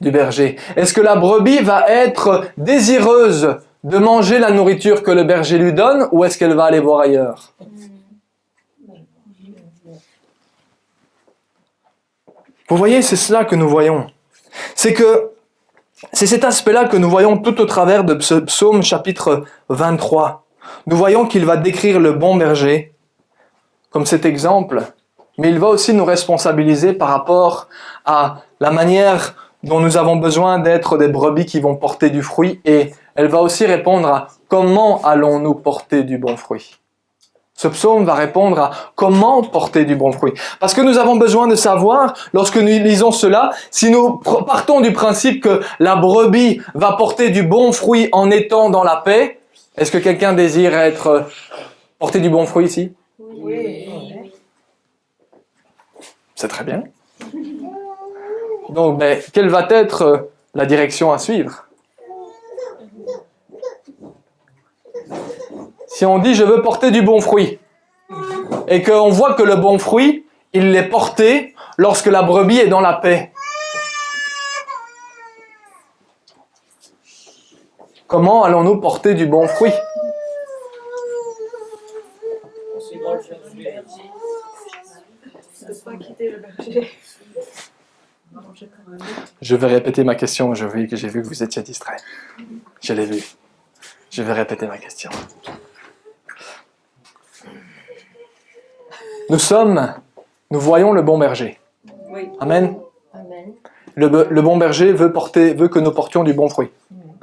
du berger? Est-ce que la brebis va être désireuse de manger la nourriture que le berger lui donne, ou est-ce qu'elle va aller voir ailleurs? Vous voyez, c'est cela que nous voyons. C'est cet aspect-là que nous voyons tout au travers de ce psaume chapitre 23. Nous voyons qu'il va décrire le bon berger comme cet exemple, mais il va aussi nous responsabiliser par rapport à la manière dont nous avons besoin d'être des brebis qui vont porter du fruit, et elle va aussi répondre à comment allons-nous porter du bon fruit. Ce psaume va répondre à comment porter du bon fruit. Parce que nous avons besoin de savoir, lorsque nous lisons cela, si nous partons du principe que la brebis va porter du bon fruit en étant dans la paix. Est-ce que quelqu'un désire porter du bon fruit ici? Oui. C'est très bien. Donc, quelle va être la direction à suivre? Si on dit « je veux porter du bon fruit » et qu'on voit que le bon fruit, il l'est porté lorsque la brebis est dans la paix. Comment allons-nous porter du bon fruit? De pas quitter le berger. Je vais répéter ma question, j'ai vu que vous étiez distrait. Je l'ai vu. Je vais répéter ma question. Nous voyons le bon berger. Oui. Amen. Amen. Le bon berger veut que nous portions du bon fruit.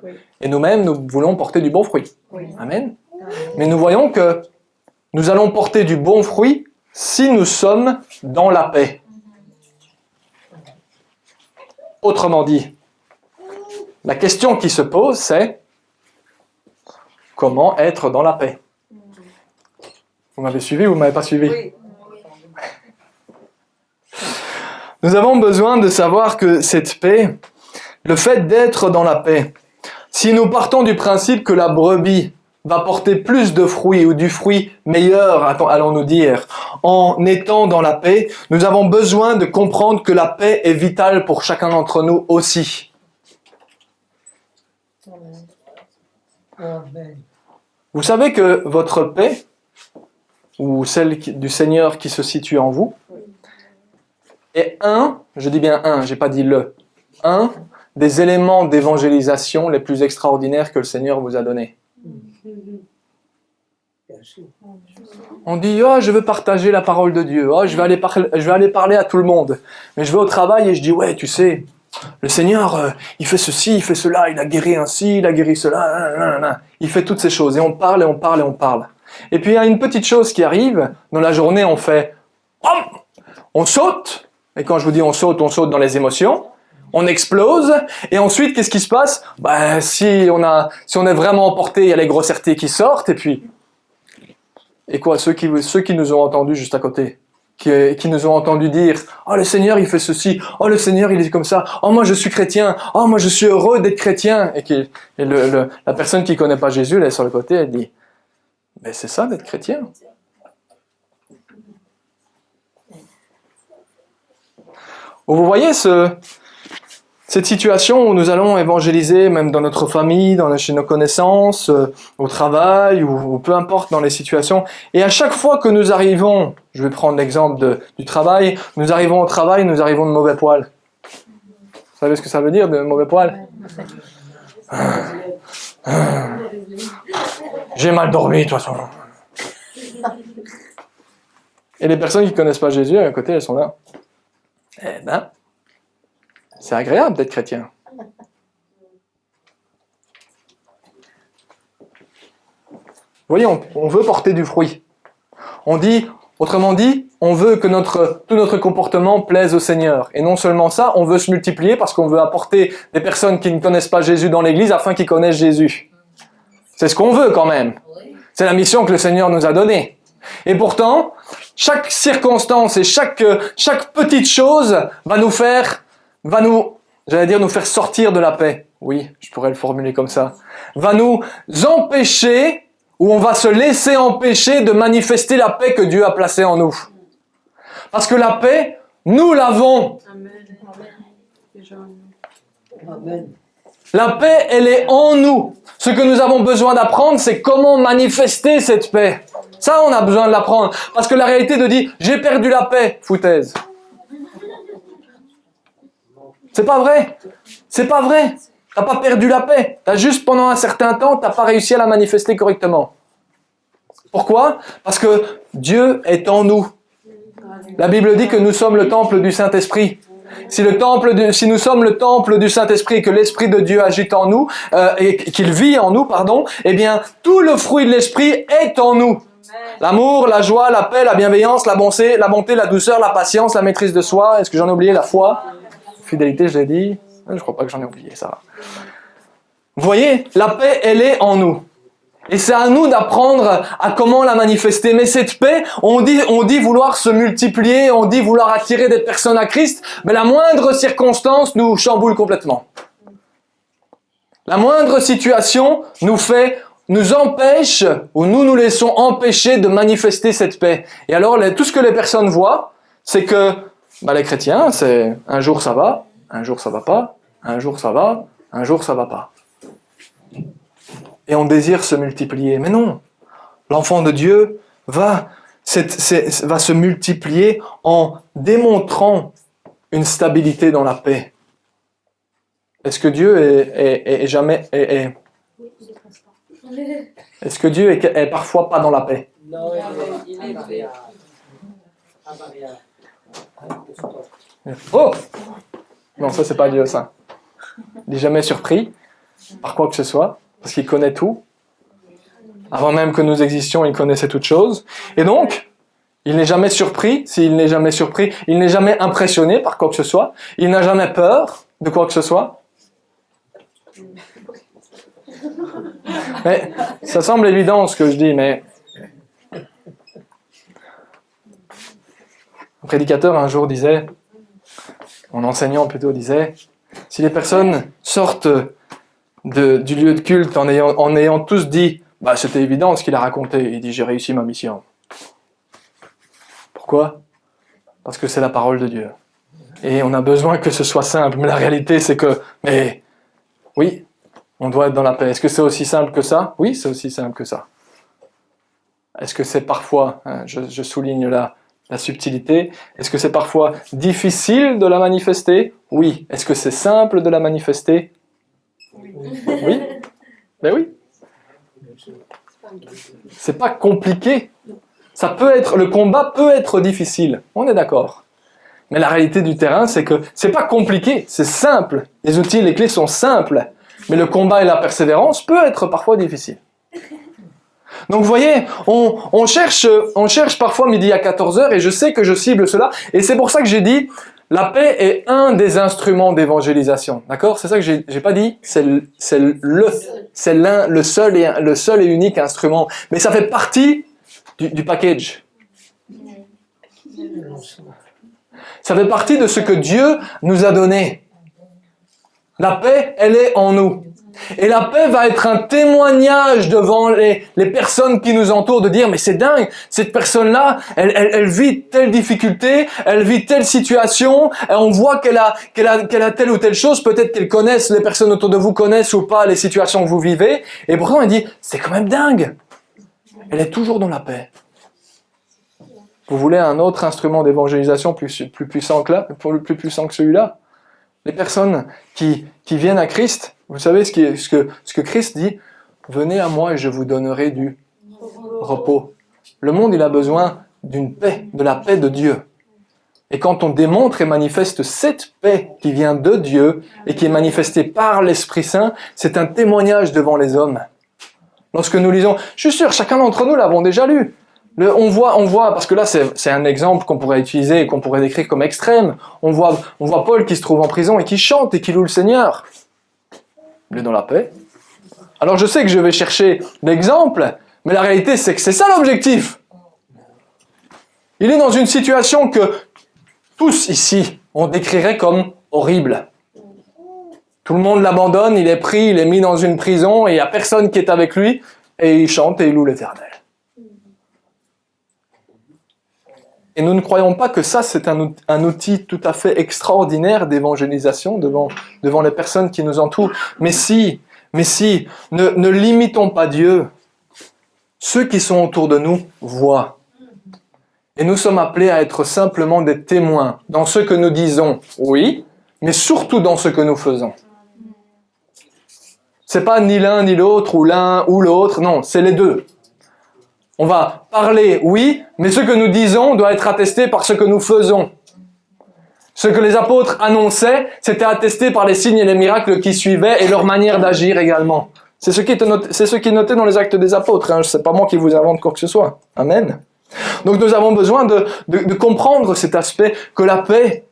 Oui. Et nous-mêmes, nous voulons porter du bon fruit. Oui. Amen. Mais nous voyons que nous allons porter du bon fruit si nous sommes dans la paix. Autrement dit, la question qui se pose, c'est comment être dans la paix? Vous m'avez suivi ou vous ne m'avez pas suivi? Oui. Nous avons besoin de savoir que cette paix, le fait d'être dans la paix, si nous partons du principe que la brebis va porter plus de fruits ou du fruit meilleur, allons-nous dire, en étant dans la paix, nous avons besoin de comprendre que la paix est vitale pour chacun d'entre nous aussi. Amen. Vous savez que votre paix, ou celle du Seigneur qui se situe en vous, est je dis bien j'ai pas dit un des éléments d'évangélisation les plus extraordinaires que le Seigneur vous a donnés. Bien sûr. On dit, je veux partager la parole de Dieu, je vais aller parler à tout le monde. Mais je vais au travail et je dis, ouais, tu sais, le Seigneur, il fait ceci, il fait cela, il a guéri ainsi, il a guéri cela, il fait toutes ces choses. Et on parle, et on parle, et on parle. Et puis il y a une petite chose qui arrive, dans la journée on fait, on saute, et quand je vous dis on saute dans les émotions, on explose, et ensuite, qu'est-ce qui se passe? Si on est vraiment emporté, il y a les grossièretés qui sortent, et puis... Et quoi, ceux qui nous ont entendus juste à côté, qui nous ont entendu dire « Oh, le Seigneur, il fait ceci. Oh, le Seigneur, il est comme ça. Oh, moi, je suis chrétien. Oh, moi, je suis heureux d'être chrétien. » Et la personne qui connaît pas Jésus, elle est sur le côté, elle dit « Mais c'est ça, d'être chrétien. » Vous voyez cette situation où nous allons évangéliser, même dans notre famille, chez nos connaissances, au travail, ou peu importe dans les situations. Et à chaque fois que nous arrivons, je vais prendre l'exemple du travail, nous arrivons au travail, nous arrivons de mauvais poil. Vous savez ce que ça veut dire, de mauvais poil? J'ai mal dormi, de toute façon. Et les personnes qui ne connaissent pas Jésus, à côté, elles sont là. Eh ben, c'est agréable d'être chrétien. Vous voyez, on veut porter du fruit. Autrement dit, on veut que tout notre comportement plaise au Seigneur. Et non seulement ça, on veut se multiplier parce qu'on veut apporter des personnes qui ne connaissent pas Jésus dans l'Église afin qu'ils connaissent Jésus. C'est ce qu'on veut quand même. C'est la mission que le Seigneur nous a donnée. Et pourtant, chaque circonstance et chaque petite chose va nous faire sortir de la paix. Oui, je pourrais le formuler comme ça. Va nous empêcher, ou on va se laisser empêcher de manifester la paix que Dieu a placée en nous. Parce que la paix, nous l'avons. Amen. La paix, elle est en nous. Ce que nous avons besoin d'apprendre, c'est comment manifester cette paix. Ça, on a besoin de l'apprendre. Parce que la réalité de dire « j'ai perdu la paix », foutaise. C'est pas vrai. C'est pas vrai. T'as pas perdu la paix. T'as juste, pendant un certain temps, t'as pas réussi à la manifester correctement. Pourquoi? Parce que Dieu est en nous. La Bible dit que nous sommes le temple du Saint-Esprit. Si nous sommes le temple du Saint-Esprit et que l'Esprit de Dieu agit en nous, et qu'il vit en nous, eh bien, tout le fruit de l'Esprit est en nous. L'amour, la joie, la paix, la bienveillance, la bonté, la douceur, la patience, la maîtrise de soi. Est-ce que j'en ai oublié? La foi, fidélité, je l'ai dit. Je crois pas que j'en ai oublié, ça va. Vous voyez, la paix, elle est en nous. Et c'est à nous d'apprendre à comment la manifester. Mais cette paix, on dit vouloir se multiplier, on dit vouloir attirer des personnes à Christ, mais la moindre circonstance nous chamboule complètement. La moindre situation nous empêche, ou nous laissons empêcher de manifester cette paix. Et alors, tout ce que les personnes voient, c'est que les chrétiens, c'est un jour ça va, un jour ça va pas, un jour ça va, un jour ça va pas. Et on désire se multiplier. Mais non, l'enfant de Dieu va se multiplier en démontrant une stabilité dans la paix. Est-ce que Dieu est-ce que Dieu est parfois pas dans la paix? Non, il est variable. Oh! Non, ça c'est pas Dieu, ça. Il n'est jamais surpris par quoi que ce soit, parce qu'il connaît tout. Avant même que nous existions, il connaissait toutes choses. Et donc, il n'est jamais surpris. S'il n'est jamais surpris, il n'est jamais impressionné par quoi que ce soit. Il n'a jamais peur de quoi que ce soit. Mais ça semble évident ce que je dis, mais un prédicateur un jour disait, mon enseignant plutôt disait, si les personnes sortent du lieu de culte en ayant tous dit, c'était évident ce qu'il a raconté, il dit j'ai réussi ma mission. Pourquoi? Parce que c'est la parole de Dieu. Et on a besoin que ce soit simple, mais la réalité c'est que, oui, on doit être dans la paix. Est-ce que c'est aussi simple que ça? Oui, c'est aussi simple que ça. Est-ce que c'est parfois, je souligne la subtilité, est-ce que c'est parfois difficile de la manifester? Oui. Est-ce que c'est simple de la manifester? Oui. Ben oui. C'est pas compliqué. Le combat peut être difficile. On est d'accord. Mais la réalité du terrain, c'est que c'est pas compliqué, c'est simple. Les outils, les clés sont simples. Mais le combat et la persévérance peut être parfois difficile. Donc vous voyez, on cherche parfois midi à 14h et je sais que je cible cela. Et c'est pour ça que j'ai dit, La paix est un des instruments d'évangélisation. D'accord? C'est ça que j'ai pas dit. C'est le seul et unique instrument. Mais ça fait partie du package. Ça fait partie de ce que Dieu nous a donné. La paix, elle est en nous. Et la paix va être un témoignage devant les personnes qui nous entourent de dire, mais c'est dingue, cette personne-là, elle vit telle difficulté, elle vit telle situation, et on voit qu'elle a telle ou telle chose, peut-être qu'elle connaisse, les personnes autour de vous connaissent ou pas les situations que vous vivez, et pourtant elle dit, c'est quand même dingue. Elle est toujours dans la paix. Vous voulez un autre instrument d'évangélisation plus puissant que plus puissant que celui-là? Les personnes qui viennent à Christ, vous savez ce que Christ dit, venez à moi et je vous donnerai du repos. Le monde, il a besoin d'une paix, de la paix de Dieu. Et quand on démontre et manifeste cette paix qui vient de Dieu et qui est manifestée par l'Esprit Saint, c'est un témoignage devant les hommes. Lorsque nous lisons, je suis sûr, chacun d'entre nous l'avons déjà lu. On voit, parce que là c'est un exemple qu'on pourrait utiliser et qu'on pourrait décrire comme extrême. On voit Paul qui se trouve en prison et qui chante et qui loue le Seigneur. Il est dans la paix. Alors je sais que je vais chercher l'exemple, mais la réalité c'est que c'est ça l'objectif. Il est dans une situation que tous ici, on décrirait comme horrible. Tout le monde l'abandonne, il est pris, il est mis dans une prison et il n'y a personne qui est avec lui et il chante et il loue l'Éternel. Et nous ne croyons pas que ça, c'est un outil tout à fait extraordinaire d'évangélisation devant les personnes qui nous entourent. Mais si, ne limitons pas Dieu. Ceux qui sont autour de nous voient. Et nous sommes appelés à être simplement des témoins dans ce que nous disons, oui, mais surtout dans ce que nous faisons. C'est pas ni l'un ni l'autre, ou l'un ou l'autre, non, c'est les deux. On va parler, oui, mais ce que nous disons doit être attesté par ce que nous faisons. Ce que les apôtres annonçaient, c'était attesté par les signes et les miracles qui suivaient et leur manière d'agir également. C'est ce qui est noté dans les actes des apôtres. Hein. C'est pas moi qui vous invente quoi que ce soit. Amen. Donc nous avons besoin de comprendre cet aspect que la paix,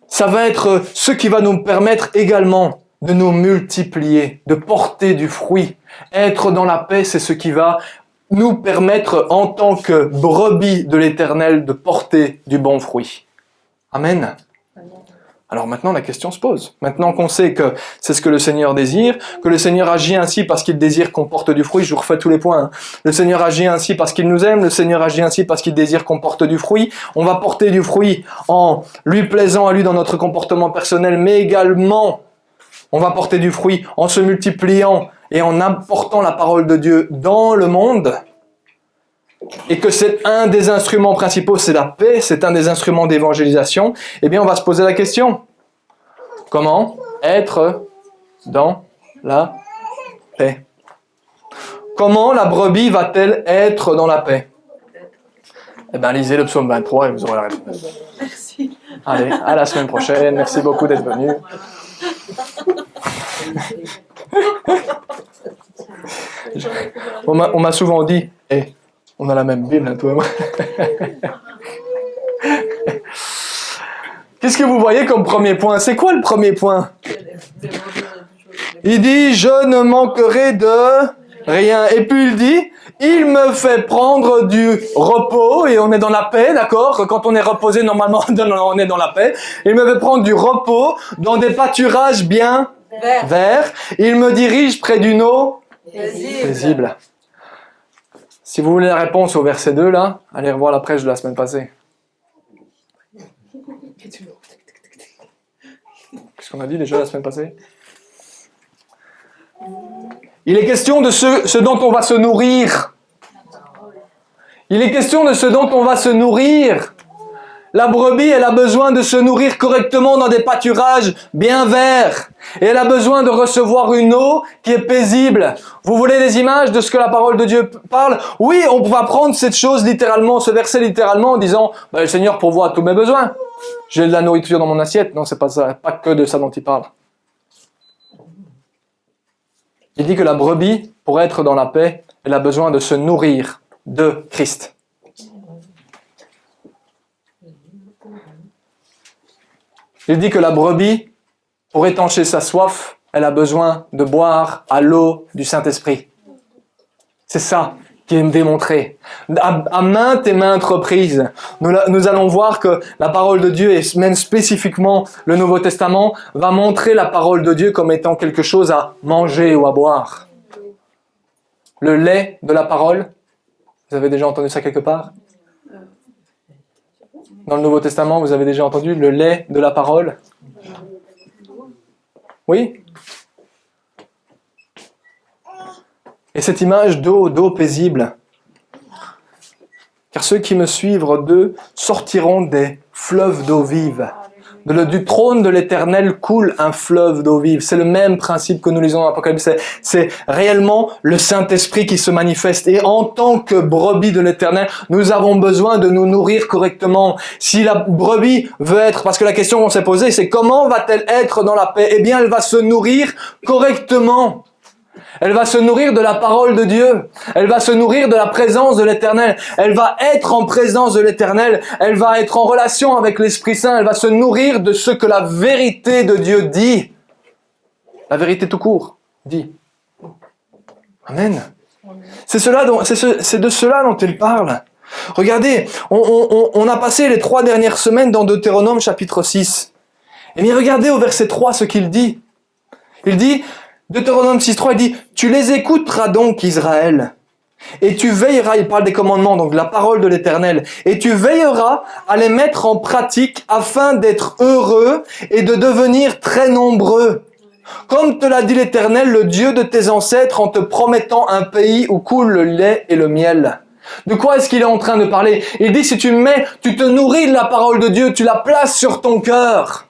ça va être ce qui va nous permettre également de nous multiplier, de porter du fruit. Être dans la paix, c'est ce qui va nous permettre, en tant que brebis de l'Éternel, de porter du bon fruit. Amen. Alors maintenant, la question se pose. Maintenant qu'on sait que c'est ce que le Seigneur désire, que le Seigneur agit ainsi parce qu'il désire qu'on porte du fruit, je vous refais tous les points. Hein. Le Seigneur agit ainsi parce qu'il nous aime, le Seigneur agit ainsi parce qu'il désire qu'on porte du fruit. On va porter du fruit en lui plaisant à lui dans notre comportement personnel, mais également on va porter du fruit en se multipliant et en apportant la parole de Dieu dans le monde. Et que c'est un des instruments principaux, c'est la paix, c'est un des instruments d'évangélisation, eh bien on va se poser la question. Comment être dans la paix? Comment la brebis va-t-elle être dans la paix? Eh bien lisez le psaume 23 et vous aurez la réponse. Merci. Allez, à la semaine prochaine, merci beaucoup d'être venus. On m'a souvent dit, on a la même Bible, hein, toi et moi. Qu'est-ce que vous voyez comme premier point? C'est quoi le premier point? Il dit, je ne manquerai de rien. Et puis il dit, il me fait prendre du repos, et on est dans la paix, d'accord? Quand on est reposé, normalement, on est dans la paix. Il me fait prendre du repos dans des pâturages bien verts. Il me dirige près d'une eau paisible. Si vous voulez la réponse au verset 2, là, allez revoir la prêche de la semaine passée. Qu'est-ce qu'on a dit déjà la semaine passée? Il est question de ce dont on va se nourrir. Il est question de ce dont on va se nourrir. La brebis, elle a besoin de se nourrir correctement dans des pâturages bien verts. Et elle a besoin de recevoir une eau qui est paisible. Vous voulez des images de ce que la parole de Dieu parle? Oui, on va prendre cette chose littéralement, ce verset littéralement en disant le Seigneur pourvoit à tous mes besoins. J'ai de la nourriture dans mon assiette. Non, c'est pas ça, pas que de ça dont il parle. Il dit que la brebis, pour être dans la paix, elle a besoin de se nourrir de Christ. Il dit que la brebis, pour étancher sa soif, elle a besoin de boire à l'eau du Saint-Esprit. C'est ça qui est démontré. À maintes et maintes reprises, nous allons voir que la parole de Dieu, et même spécifiquement le Nouveau Testament, va montrer la parole de Dieu comme étant quelque chose à manger ou à boire. Le lait de la parole, vous avez déjà entendu ça quelque part? Dans le Nouveau Testament, vous avez déjà entendu le lait de la parole? Oui? Et cette image d'eau paisible. Car ceux qui me suivent d'eux sortiront des fleuves d'eau vive. Du trône de l'Éternel coule un fleuve d'eau vive. C'est le même principe que nous lisons dans l'Apocalypse. C'est réellement le Saint-Esprit qui se manifeste. Et en tant que brebis de l'Éternel, nous avons besoin de nous nourrir correctement. Si la brebis veut être, parce que la question qu'on s'est posée, c'est comment va-t-elle être dans la paix? Eh bien, elle va se nourrir correctement. Elle va se nourrir de la parole de Dieu. Elle va se nourrir de la présence de l'Éternel. Elle va être en présence de l'Éternel. Elle va être en relation avec l'Esprit Saint. Elle va se nourrir de ce que la vérité de Dieu dit. La vérité tout court dit. Amen. C'est de cela dont il parle. Regardez, on a passé les 3 dernières semaines dans Deutéronome chapitre 6. Et bien regardez au verset 3 ce qu'il dit. Il dit... Deutéronome 6.3, il dit « Tu les écouteras donc, Israël, et tu veilleras », il parle des commandements, donc la parole de l'Éternel, « et tu veilleras à les mettre en pratique afin d'être heureux et de devenir très nombreux. Comme te l'a dit l'Éternel, le Dieu de tes ancêtres, en te promettant un pays où coule le lait et le miel. » De quoi est-ce qu'il est en train de parler? Il dit « Si tu te nourris de la parole de Dieu, tu la places sur ton cœur. »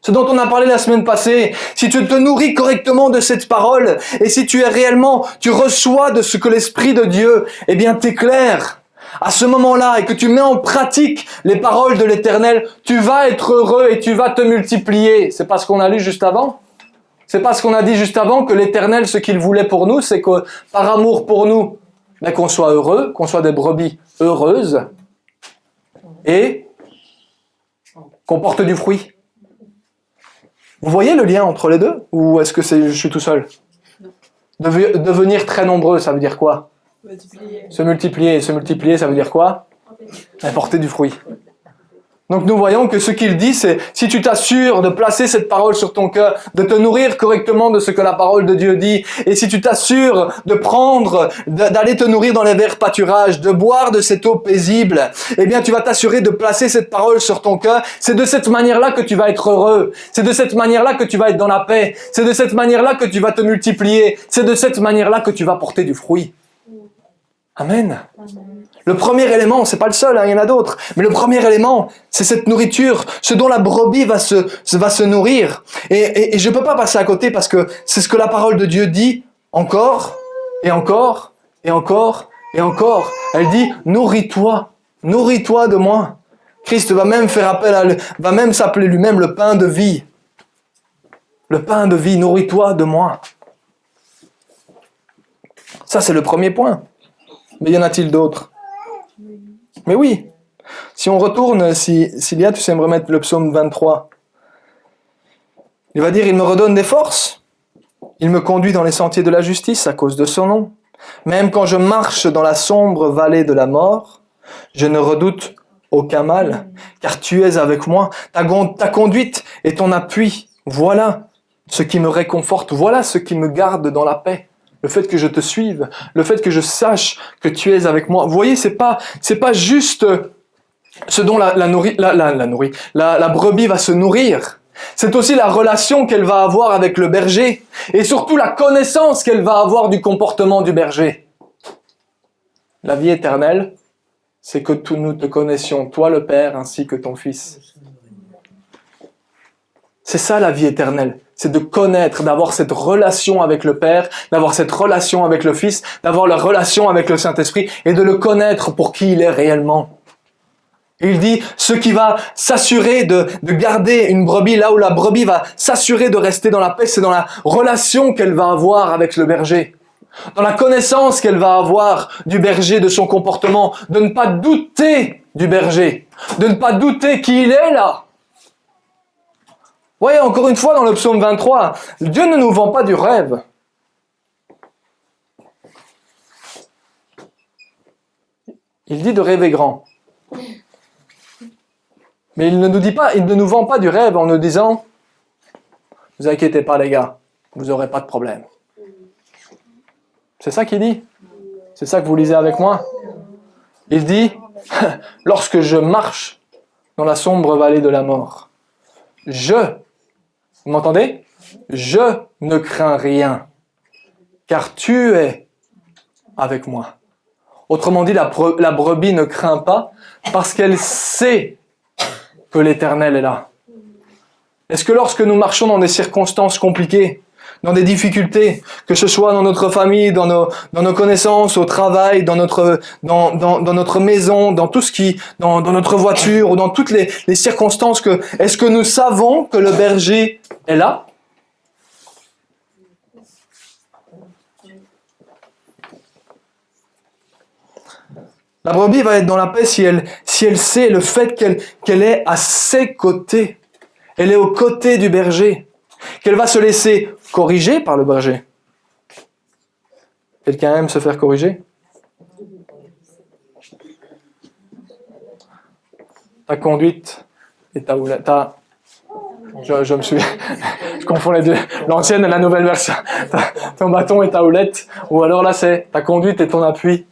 Ce dont on a parlé la semaine passée, si tu te nourris correctement de cette parole, et si tu reçois de ce que l'Esprit de Dieu, eh bien t'éclaire à ce moment-là, et que tu mets en pratique les paroles de l'Éternel, tu vas être heureux et tu vas te multiplier. C'est pas ce qu'on a lu juste avant? C'est pas ce qu'on a dit juste avant, que l'Éternel, ce qu'il voulait pour nous, c'est que par amour pour nous, mais qu'on soit heureux, qu'on soit des brebis heureuses, et qu'on porte du fruit. Vous voyez le lien entre les deux? Ou est-ce que je suis tout seul? Devenir très nombreux, ça veut dire quoi? Se multiplier. Se multiplier, ça veut dire quoi? Apporter du fruit. Donc nous voyons que ce qu'il dit, c'est si tu t'assures de placer cette parole sur ton cœur, de te nourrir correctement de ce que la parole de Dieu dit, et si tu t'assures d'aller te nourrir dans les verts pâturages, de boire de cette eau paisible, eh bien tu vas t'assurer de placer cette parole sur ton cœur. C'est de cette manière-là que tu vas être heureux. C'est de cette manière-là que tu vas être dans la paix. C'est de cette manière-là que tu vas te multiplier. C'est de cette manière-là que tu vas porter du fruit. Amen. Le premier élément, c'est pas le seul, il y en a d'autres, mais le premier élément, c'est cette nourriture, ce dont la brebis va se nourrir. Et je peux pas passer à côté parce que c'est ce que la parole de Dieu dit encore, et encore, et encore, et encore. Elle dit, nourris-toi de moi. Christ va même faire appel va même s'appeler lui-même le pain de vie. Le pain de vie, nourris-toi de moi. Ça, c'est le premier point. Mais y en a-t-il d'autres? Mais oui. Si on retourne, Cilia, tu sais me remettre le psaume 23. Il va dire, il me redonne des forces. Il me conduit dans les sentiers de la justice à cause de son nom. Même quand je marche dans la sombre vallée de la mort, je ne redoute aucun mal, car tu es avec moi. Ta conduite et ton appui, voilà ce qui me réconforte, voilà ce qui me garde dans la paix. Le fait que je te suive, le fait que je sache que tu es avec moi. Vous voyez, c'est pas juste ce dont la brebis va se nourrir. C'est aussi la relation qu'elle va avoir avec le berger. Et surtout la connaissance qu'elle va avoir du comportement du berger. La vie éternelle, c'est que nous te connaissions, toi le Père, ainsi que ton Fils. C'est ça la vie éternelle. C'est de connaître, d'avoir cette relation avec le Père, d'avoir cette relation avec le Fils, d'avoir la relation avec le Saint-Esprit et de le connaître pour qui il est réellement. Il dit, ce qui va s'assurer de garder une brebis, là où la brebis va s'assurer de rester dans la paix, c'est dans la relation qu'elle va avoir avec le berger. Dans la connaissance qu'elle va avoir du berger, de son comportement, de ne pas douter du berger, de ne pas douter qui il est là. Voyez, encore une fois, dans le psaume 23, Dieu ne nous vend pas du rêve. Il dit de rêver grand. Mais il ne nous dit pas, il ne nous vend pas du rêve en nous disant « Ne vous inquiétez pas les gars, vous n'aurez pas de problème. » C'est ça qu'il dit. C'est ça que vous lisez avec moi. Il dit « Lorsque je marche dans la sombre vallée de la mort, vous m'entendez? Je ne crains rien, car tu es avec moi. » Autrement dit, la brebis ne craint pas parce qu'elle sait que l'Éternel est là. Est-ce que lorsque nous marchons dans des circonstances compliquées, dans des difficultés, que ce soit dans notre famille, dans nos connaissances, au travail, dans notre maison, dans notre voiture, ou dans toutes les circonstances, est-ce que nous savons que le berger est là? La brebis va être dans la paix si elle sait le fait qu'elle est à ses côtés. Elle est aux côtés du berger. Qu'elle va se laisser corriger par le berger. Quelqu'un aime se faire corriger? Ta conduite et je me suis... Je confonds les deux. L'ancienne et la nouvelle version. Ton bâton et ta houlette. Ou alors là, c'est ta conduite et ton appui.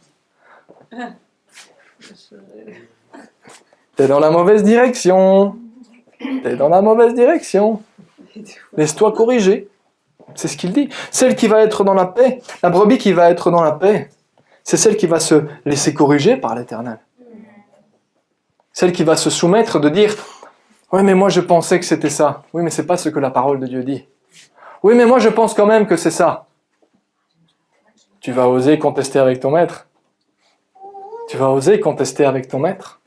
T'es dans la mauvaise direction. T'es dans la mauvaise direction. Laisse-toi corriger. C'est ce qu'il dit. Celle qui va être dans la paix, la brebis qui va être dans la paix, c'est celle qui va se laisser corriger par l'Éternel. Celle qui va se soumettre de dire « Oui, mais moi je pensais que c'était ça. Oui, mais c'est pas ce que la parole de Dieu dit. Oui, mais moi je pense quand même que c'est ça. » Tu vas oser contester avec ton maître. Tu vas oser contester avec ton maître.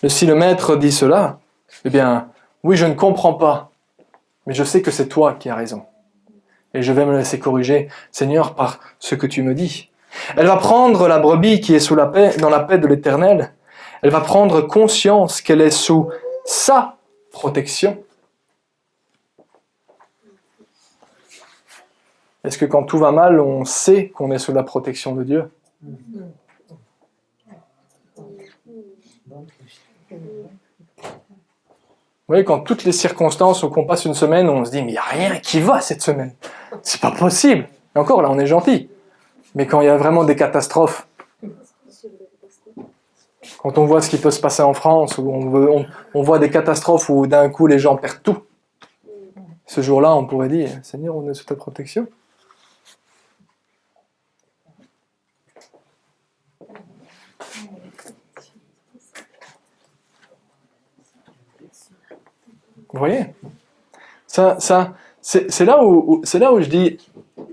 Si le maître dit cela, eh bien, oui, je ne comprends pas, mais je sais que c'est toi qui as raison. Et je vais me laisser corriger, Seigneur, par ce que tu me dis. Elle va prendre la brebis qui est sous la paix, dans la paix de l'Éternel. Elle va prendre conscience qu'elle est sous sa protection. Est-ce que quand tout va mal, on sait qu'on est sous la protection de Dieu? Vous voyez, quand toutes les circonstances, qu'on passe une semaine, on se dit, mais il n'y a rien qui va cette semaine. C'est pas possible. Et encore, là, on est gentil. Mais quand il y a vraiment des catastrophes, quand on voit ce qui peut se passer en France, où on voit des catastrophes où d'un coup les gens perdent tout, ce jour-là, on pourrait dire, Seigneur, on est sous ta protection. Vous voyez? C'est là où je dis,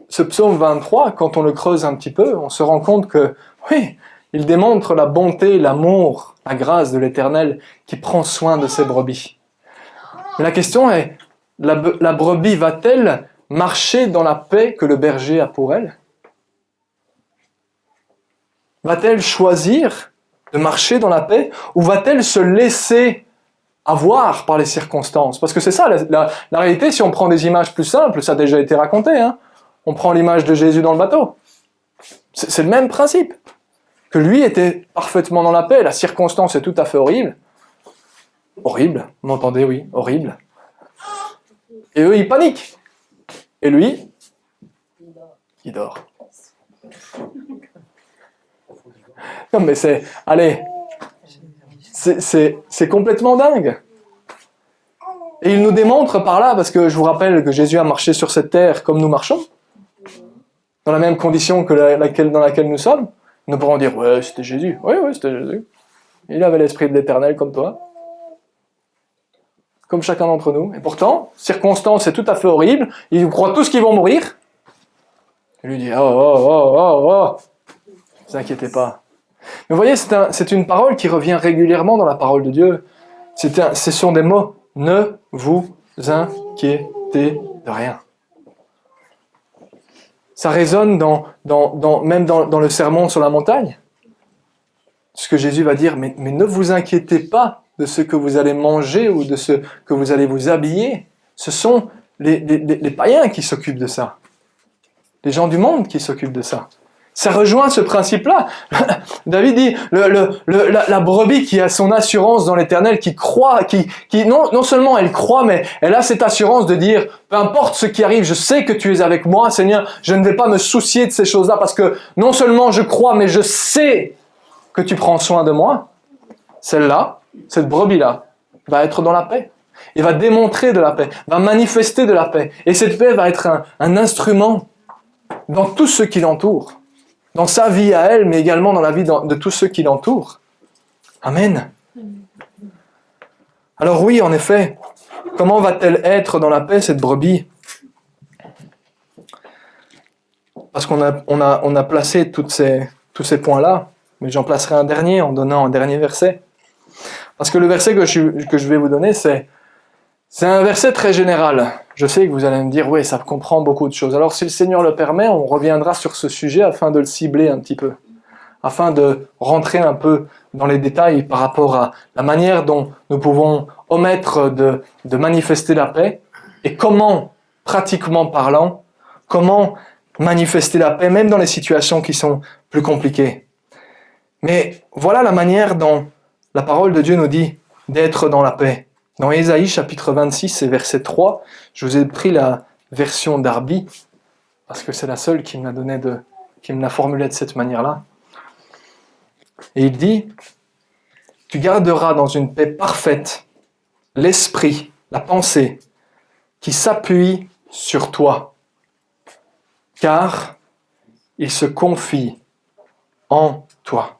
ce psaume 23, quand on le creuse un petit peu, on se rend compte que, oui, il démontre la bonté, l'amour, la grâce de l'Éternel qui prend soin de ses brebis. Mais la question est, la brebis va-t-elle marcher dans la paix que le berger a pour elle? Va-t-elle choisir de marcher dans la paix ou va-t-elle se laisser avoir par les circonstances? Parce que c'est ça, la réalité, si on prend des images plus simples, ça a déjà été raconté, hein. On prend l'image de Jésus dans le bateau. C'est le même principe. Que lui était parfaitement dans la paix, la circonstance est tout à fait horrible. Horrible, vous m'entendez, oui, horrible. Et eux, ils paniquent. Et lui, il dort. Non mais c'est complètement dingue. Et il nous démontre par là, parce que je vous rappelle que Jésus a marché sur cette terre comme nous marchons, dans la même condition que dans laquelle nous sommes. Nous pourrons dire, ouais, c'était Jésus. Oui, c'était Jésus. Il avait l'esprit de l'Éternel comme toi. Comme chacun d'entre nous. Et pourtant, circonstance est tout à fait horrible. Ils croient tous qu'ils vont mourir. Il lui dit, ne vous inquiétez pas. Mais vous voyez, c'est une parole qui revient régulièrement dans la parole de Dieu. Ce sont des mots. Ne vous inquiétez de rien. Ça résonne même dans le sermon sur la montagne. Ce que Jésus va dire, mais ne vous inquiétez pas de ce que vous allez manger ou de ce que vous allez vous habiller. Ce sont les païens qui s'occupent de ça. Les gens du monde qui s'occupent de ça. Ça rejoint ce principe-là. David dit, la brebis qui a son assurance dans l'Éternel, qui croit, qui non seulement elle croit, mais elle a cette assurance de dire, peu importe ce qui arrive, je sais que tu es avec moi, Seigneur, je ne vais pas me soucier de ces choses-là, parce que non seulement je crois, mais je sais que tu prends soin de moi. Celle-là, cette brebis-là, va être dans la paix. Et va démontrer de la paix, va manifester de la paix. Et cette paix va être un instrument dans tout ce qui l'entoure. Dans sa vie à elle, mais également dans la vie de tous ceux qui l'entourent. Amen. Alors oui, en effet, comment va-t-elle être dans la paix, cette brebis? Parce qu'on a placé tous ces points-là, mais j'en placerai un dernier en donnant un dernier verset. Parce que le verset que je vais vous donner, c'est un verset très général. Je sais que vous allez me dire, oui, ça comprend beaucoup de choses. Alors, si le Seigneur le permet, on reviendra sur ce sujet afin de le cibler un petit peu, afin de rentrer un peu dans les détails par rapport à la manière dont nous pouvons omettre de manifester la paix et comment, pratiquement parlant, comment manifester la paix, même dans les situations qui sont plus compliquées. Mais voilà la manière dont la parole de Dieu nous dit d'être dans la paix. Dans Ésaïe chapitre 26 et verset 3, je vous ai pris la version Darby, parce que c'est la seule qui me l'a formulé de cette manière-là. Et il dit, « Tu garderas dans une paix parfaite l'esprit, la pensée, qui s'appuie sur toi, car il se confie en toi. »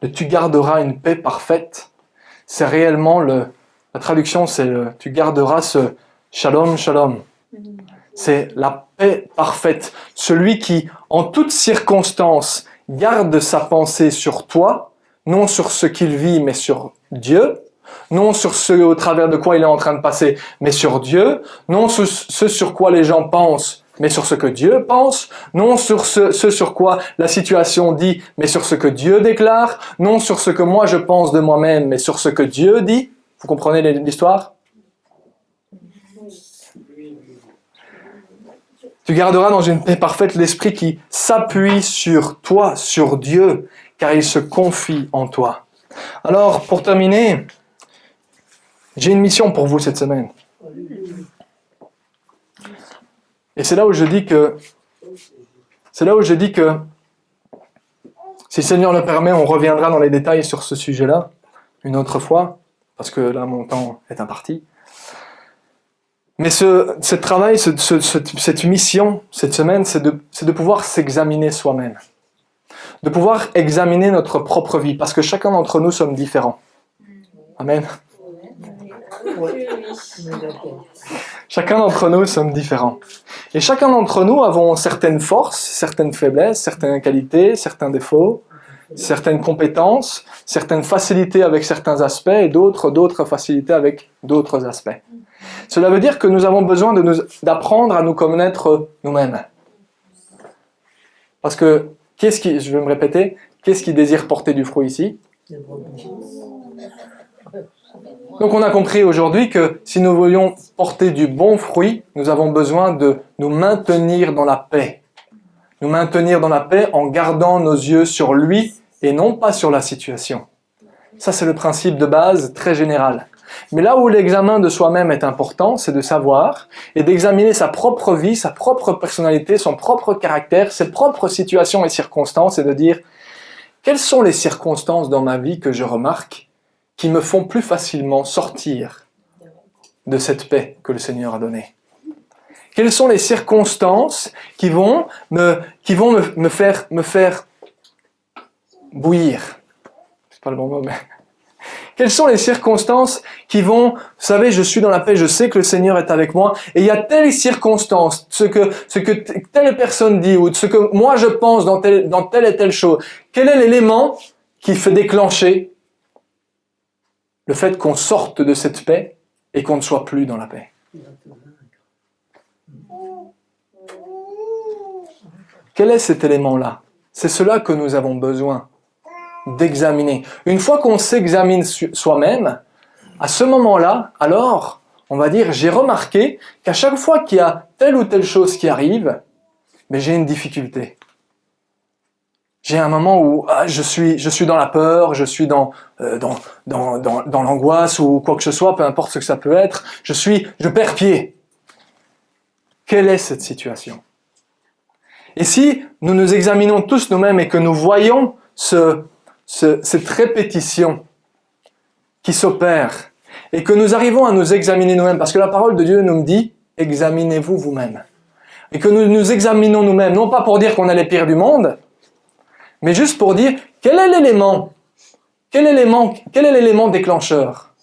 Le « tu garderas une paix parfaite », c'est réellement la traduction, c'est tu garderas ce shalom, shalom. C'est la paix parfaite. Celui qui, en toutes circonstances, garde sa pensée sur toi, non sur ce qu'il vit, mais sur Dieu, non sur ce au travers de quoi il est en train de passer, mais sur Dieu, non sur ce sur quoi les gens pensent, mais sur ce que Dieu pense, non sur ce sur quoi la situation dit, mais sur ce que Dieu déclare, non sur ce que moi je pense de moi-même, mais sur ce que Dieu dit. Vous comprenez l'histoire? Tu garderas dans une paix parfaite l'esprit qui s'appuie sur toi, sur Dieu, car il se confie en toi. Alors, pour terminer, j'ai une mission pour vous cette semaine. Et c'est là où je dis que, si le Seigneur le permet, on reviendra dans les détails sur ce sujet-là, une autre fois, parce que là, mon temps est imparti. Mais ce travail, cette mission, cette semaine, c'est de pouvoir s'examiner soi-même. De pouvoir examiner notre propre vie, parce que chacun d'entre nous sommes différents. Amen. Chacun d'entre nous sommes différents. Et chacun d'entre nous avons certaines forces, certaines faiblesses, certaines qualités, certains défauts, certaines compétences, certaines facilités avec certains aspects et d'autres facilités avec d'autres aspects. Cela veut dire que nous avons besoin d'apprendre à nous connaître nous-mêmes. Parce que, je vais me répéter, qu'est-ce qui désire porter du fruit ici? Donc on a compris aujourd'hui que si nous voulions porter du bon fruit, nous avons besoin de nous maintenir dans la paix. Nous maintenir dans la paix en gardant nos yeux sur lui et non pas sur la situation. Ça, c'est le principe de base très général. Mais là où l'examen de soi-même est important, c'est de savoir et d'examiner sa propre vie, sa propre personnalité, son propre caractère, ses propres situations et circonstances et de dire quelles sont les circonstances dans ma vie que je remarque qui me font plus facilement sortir de cette paix que le Seigneur a donnée. Quelles sont les circonstances qui vont me faire bouillir? C'est pas le bon mot, mais... Quelles sont les circonstances qui vont, vous savez, je suis dans la paix, je sais que le Seigneur est avec moi, et il y a telle circonstance, ce que telle personne dit, ou ce que moi je pense dans telle et telle chose. Quel est l'élément qui fait déclencher le fait qu'on sorte de cette paix et qu'on ne soit plus dans la paix? Quel est cet élément-là? C'est cela que nous avons besoin d'examiner. Une fois qu'on s'examine soi-même, à ce moment-là, alors, on va dire, j'ai remarqué qu'à chaque fois qu'il y a telle ou telle chose qui arrive, mais j'ai une difficulté. J'ai un moment où je suis dans la peur, je suis dans l'angoisse ou quoi que ce soit, peu importe ce que ça peut être, je perds pied. Quelle est cette situation? Et si nous nous examinons tous nous-mêmes et que nous voyons cette répétition qui s'opère et que nous arrivons à nous examiner nous-mêmes, parce que la parole de Dieu nous dit « examinez-vous vous-même » et que nous nous examinons nous-mêmes, non pas pour dire qu'on est les pires du monde, mais juste pour dire quel est l'élément déclencheur.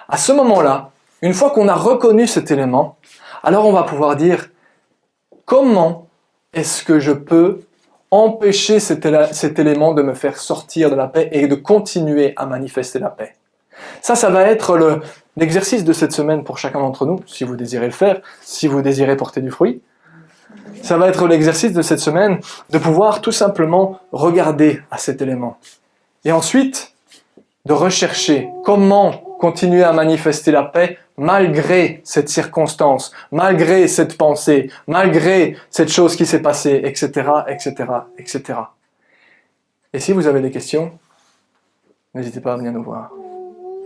À ce moment-là, une fois qu'on a reconnu cet élément, alors on va pouvoir dire comment est-ce que je peux empêcher cet élément de me faire sortir de la paix et de continuer à manifester la paix. Ça va être l'exercice de cette semaine pour chacun d'entre nous, si vous désirez le faire, si vous désirez porter du fruit. Ça va être l'exercice de cette semaine de pouvoir tout simplement regarder à cet élément. Et ensuite, de rechercher comment continuer à manifester la paix malgré cette circonstance, malgré cette pensée, malgré cette chose qui s'est passée, etc., etc., etc. Et si vous avez des questions, n'hésitez pas à venir nous voir.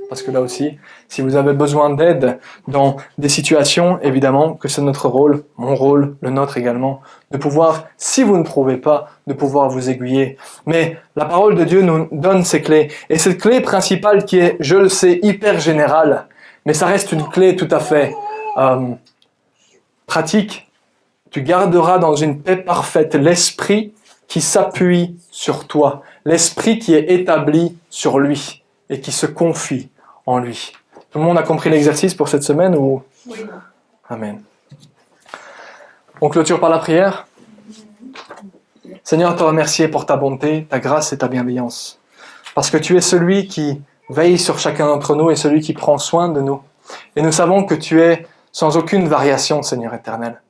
Parce que là aussi, si vous avez besoin d'aide dans des situations, évidemment que c'est notre rôle, mon rôle, le nôtre également, de pouvoir, si vous ne trouvez pas, de pouvoir vous aiguiller. Mais la parole de Dieu nous donne ces clés. Et cette clé principale qui est, je le sais, hyper générale, mais ça reste une clé tout à fait pratique. Tu garderas dans une paix parfaite l'esprit qui s'appuie sur toi, l'esprit qui est établi sur lui et qui se confie en lui. Tout le monde a compris l'exercice pour cette semaine ou... Oui. Amen. On clôture par la prière. Seigneur, te remercier pour ta bonté, ta grâce et ta bienveillance. Parce que tu es celui qui veille sur chacun d'entre nous et celui qui prend soin de nous. Et nous savons que tu es sans aucune variation, Seigneur éternel.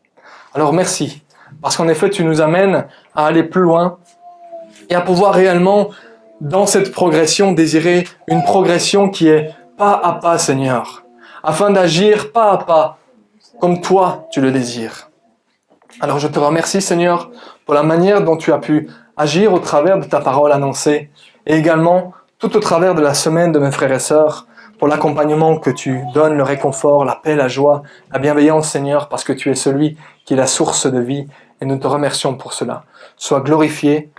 Alors merci, parce qu'en effet, tu nous amènes à aller plus loin et à pouvoir réellement, dans cette progression, désirer une progression qui est pas à pas, Seigneur, afin d'agir pas à pas, comme toi tu le désires. Alors je te remercie, Seigneur, pour la manière dont tu as pu agir au travers de ta parole annoncée, et également tout au travers de la semaine de mes frères et sœurs, pour l'accompagnement que tu donnes, le réconfort, la paix, la joie, la bienveillance, Seigneur, parce que tu es celui qui est la source de vie, et nous te remercions pour cela. Sois glorifié,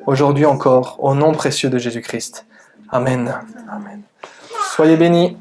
aujourd'hui encore, au nom précieux de Jésus-Christ. Amen. Amen. Soyez bénis.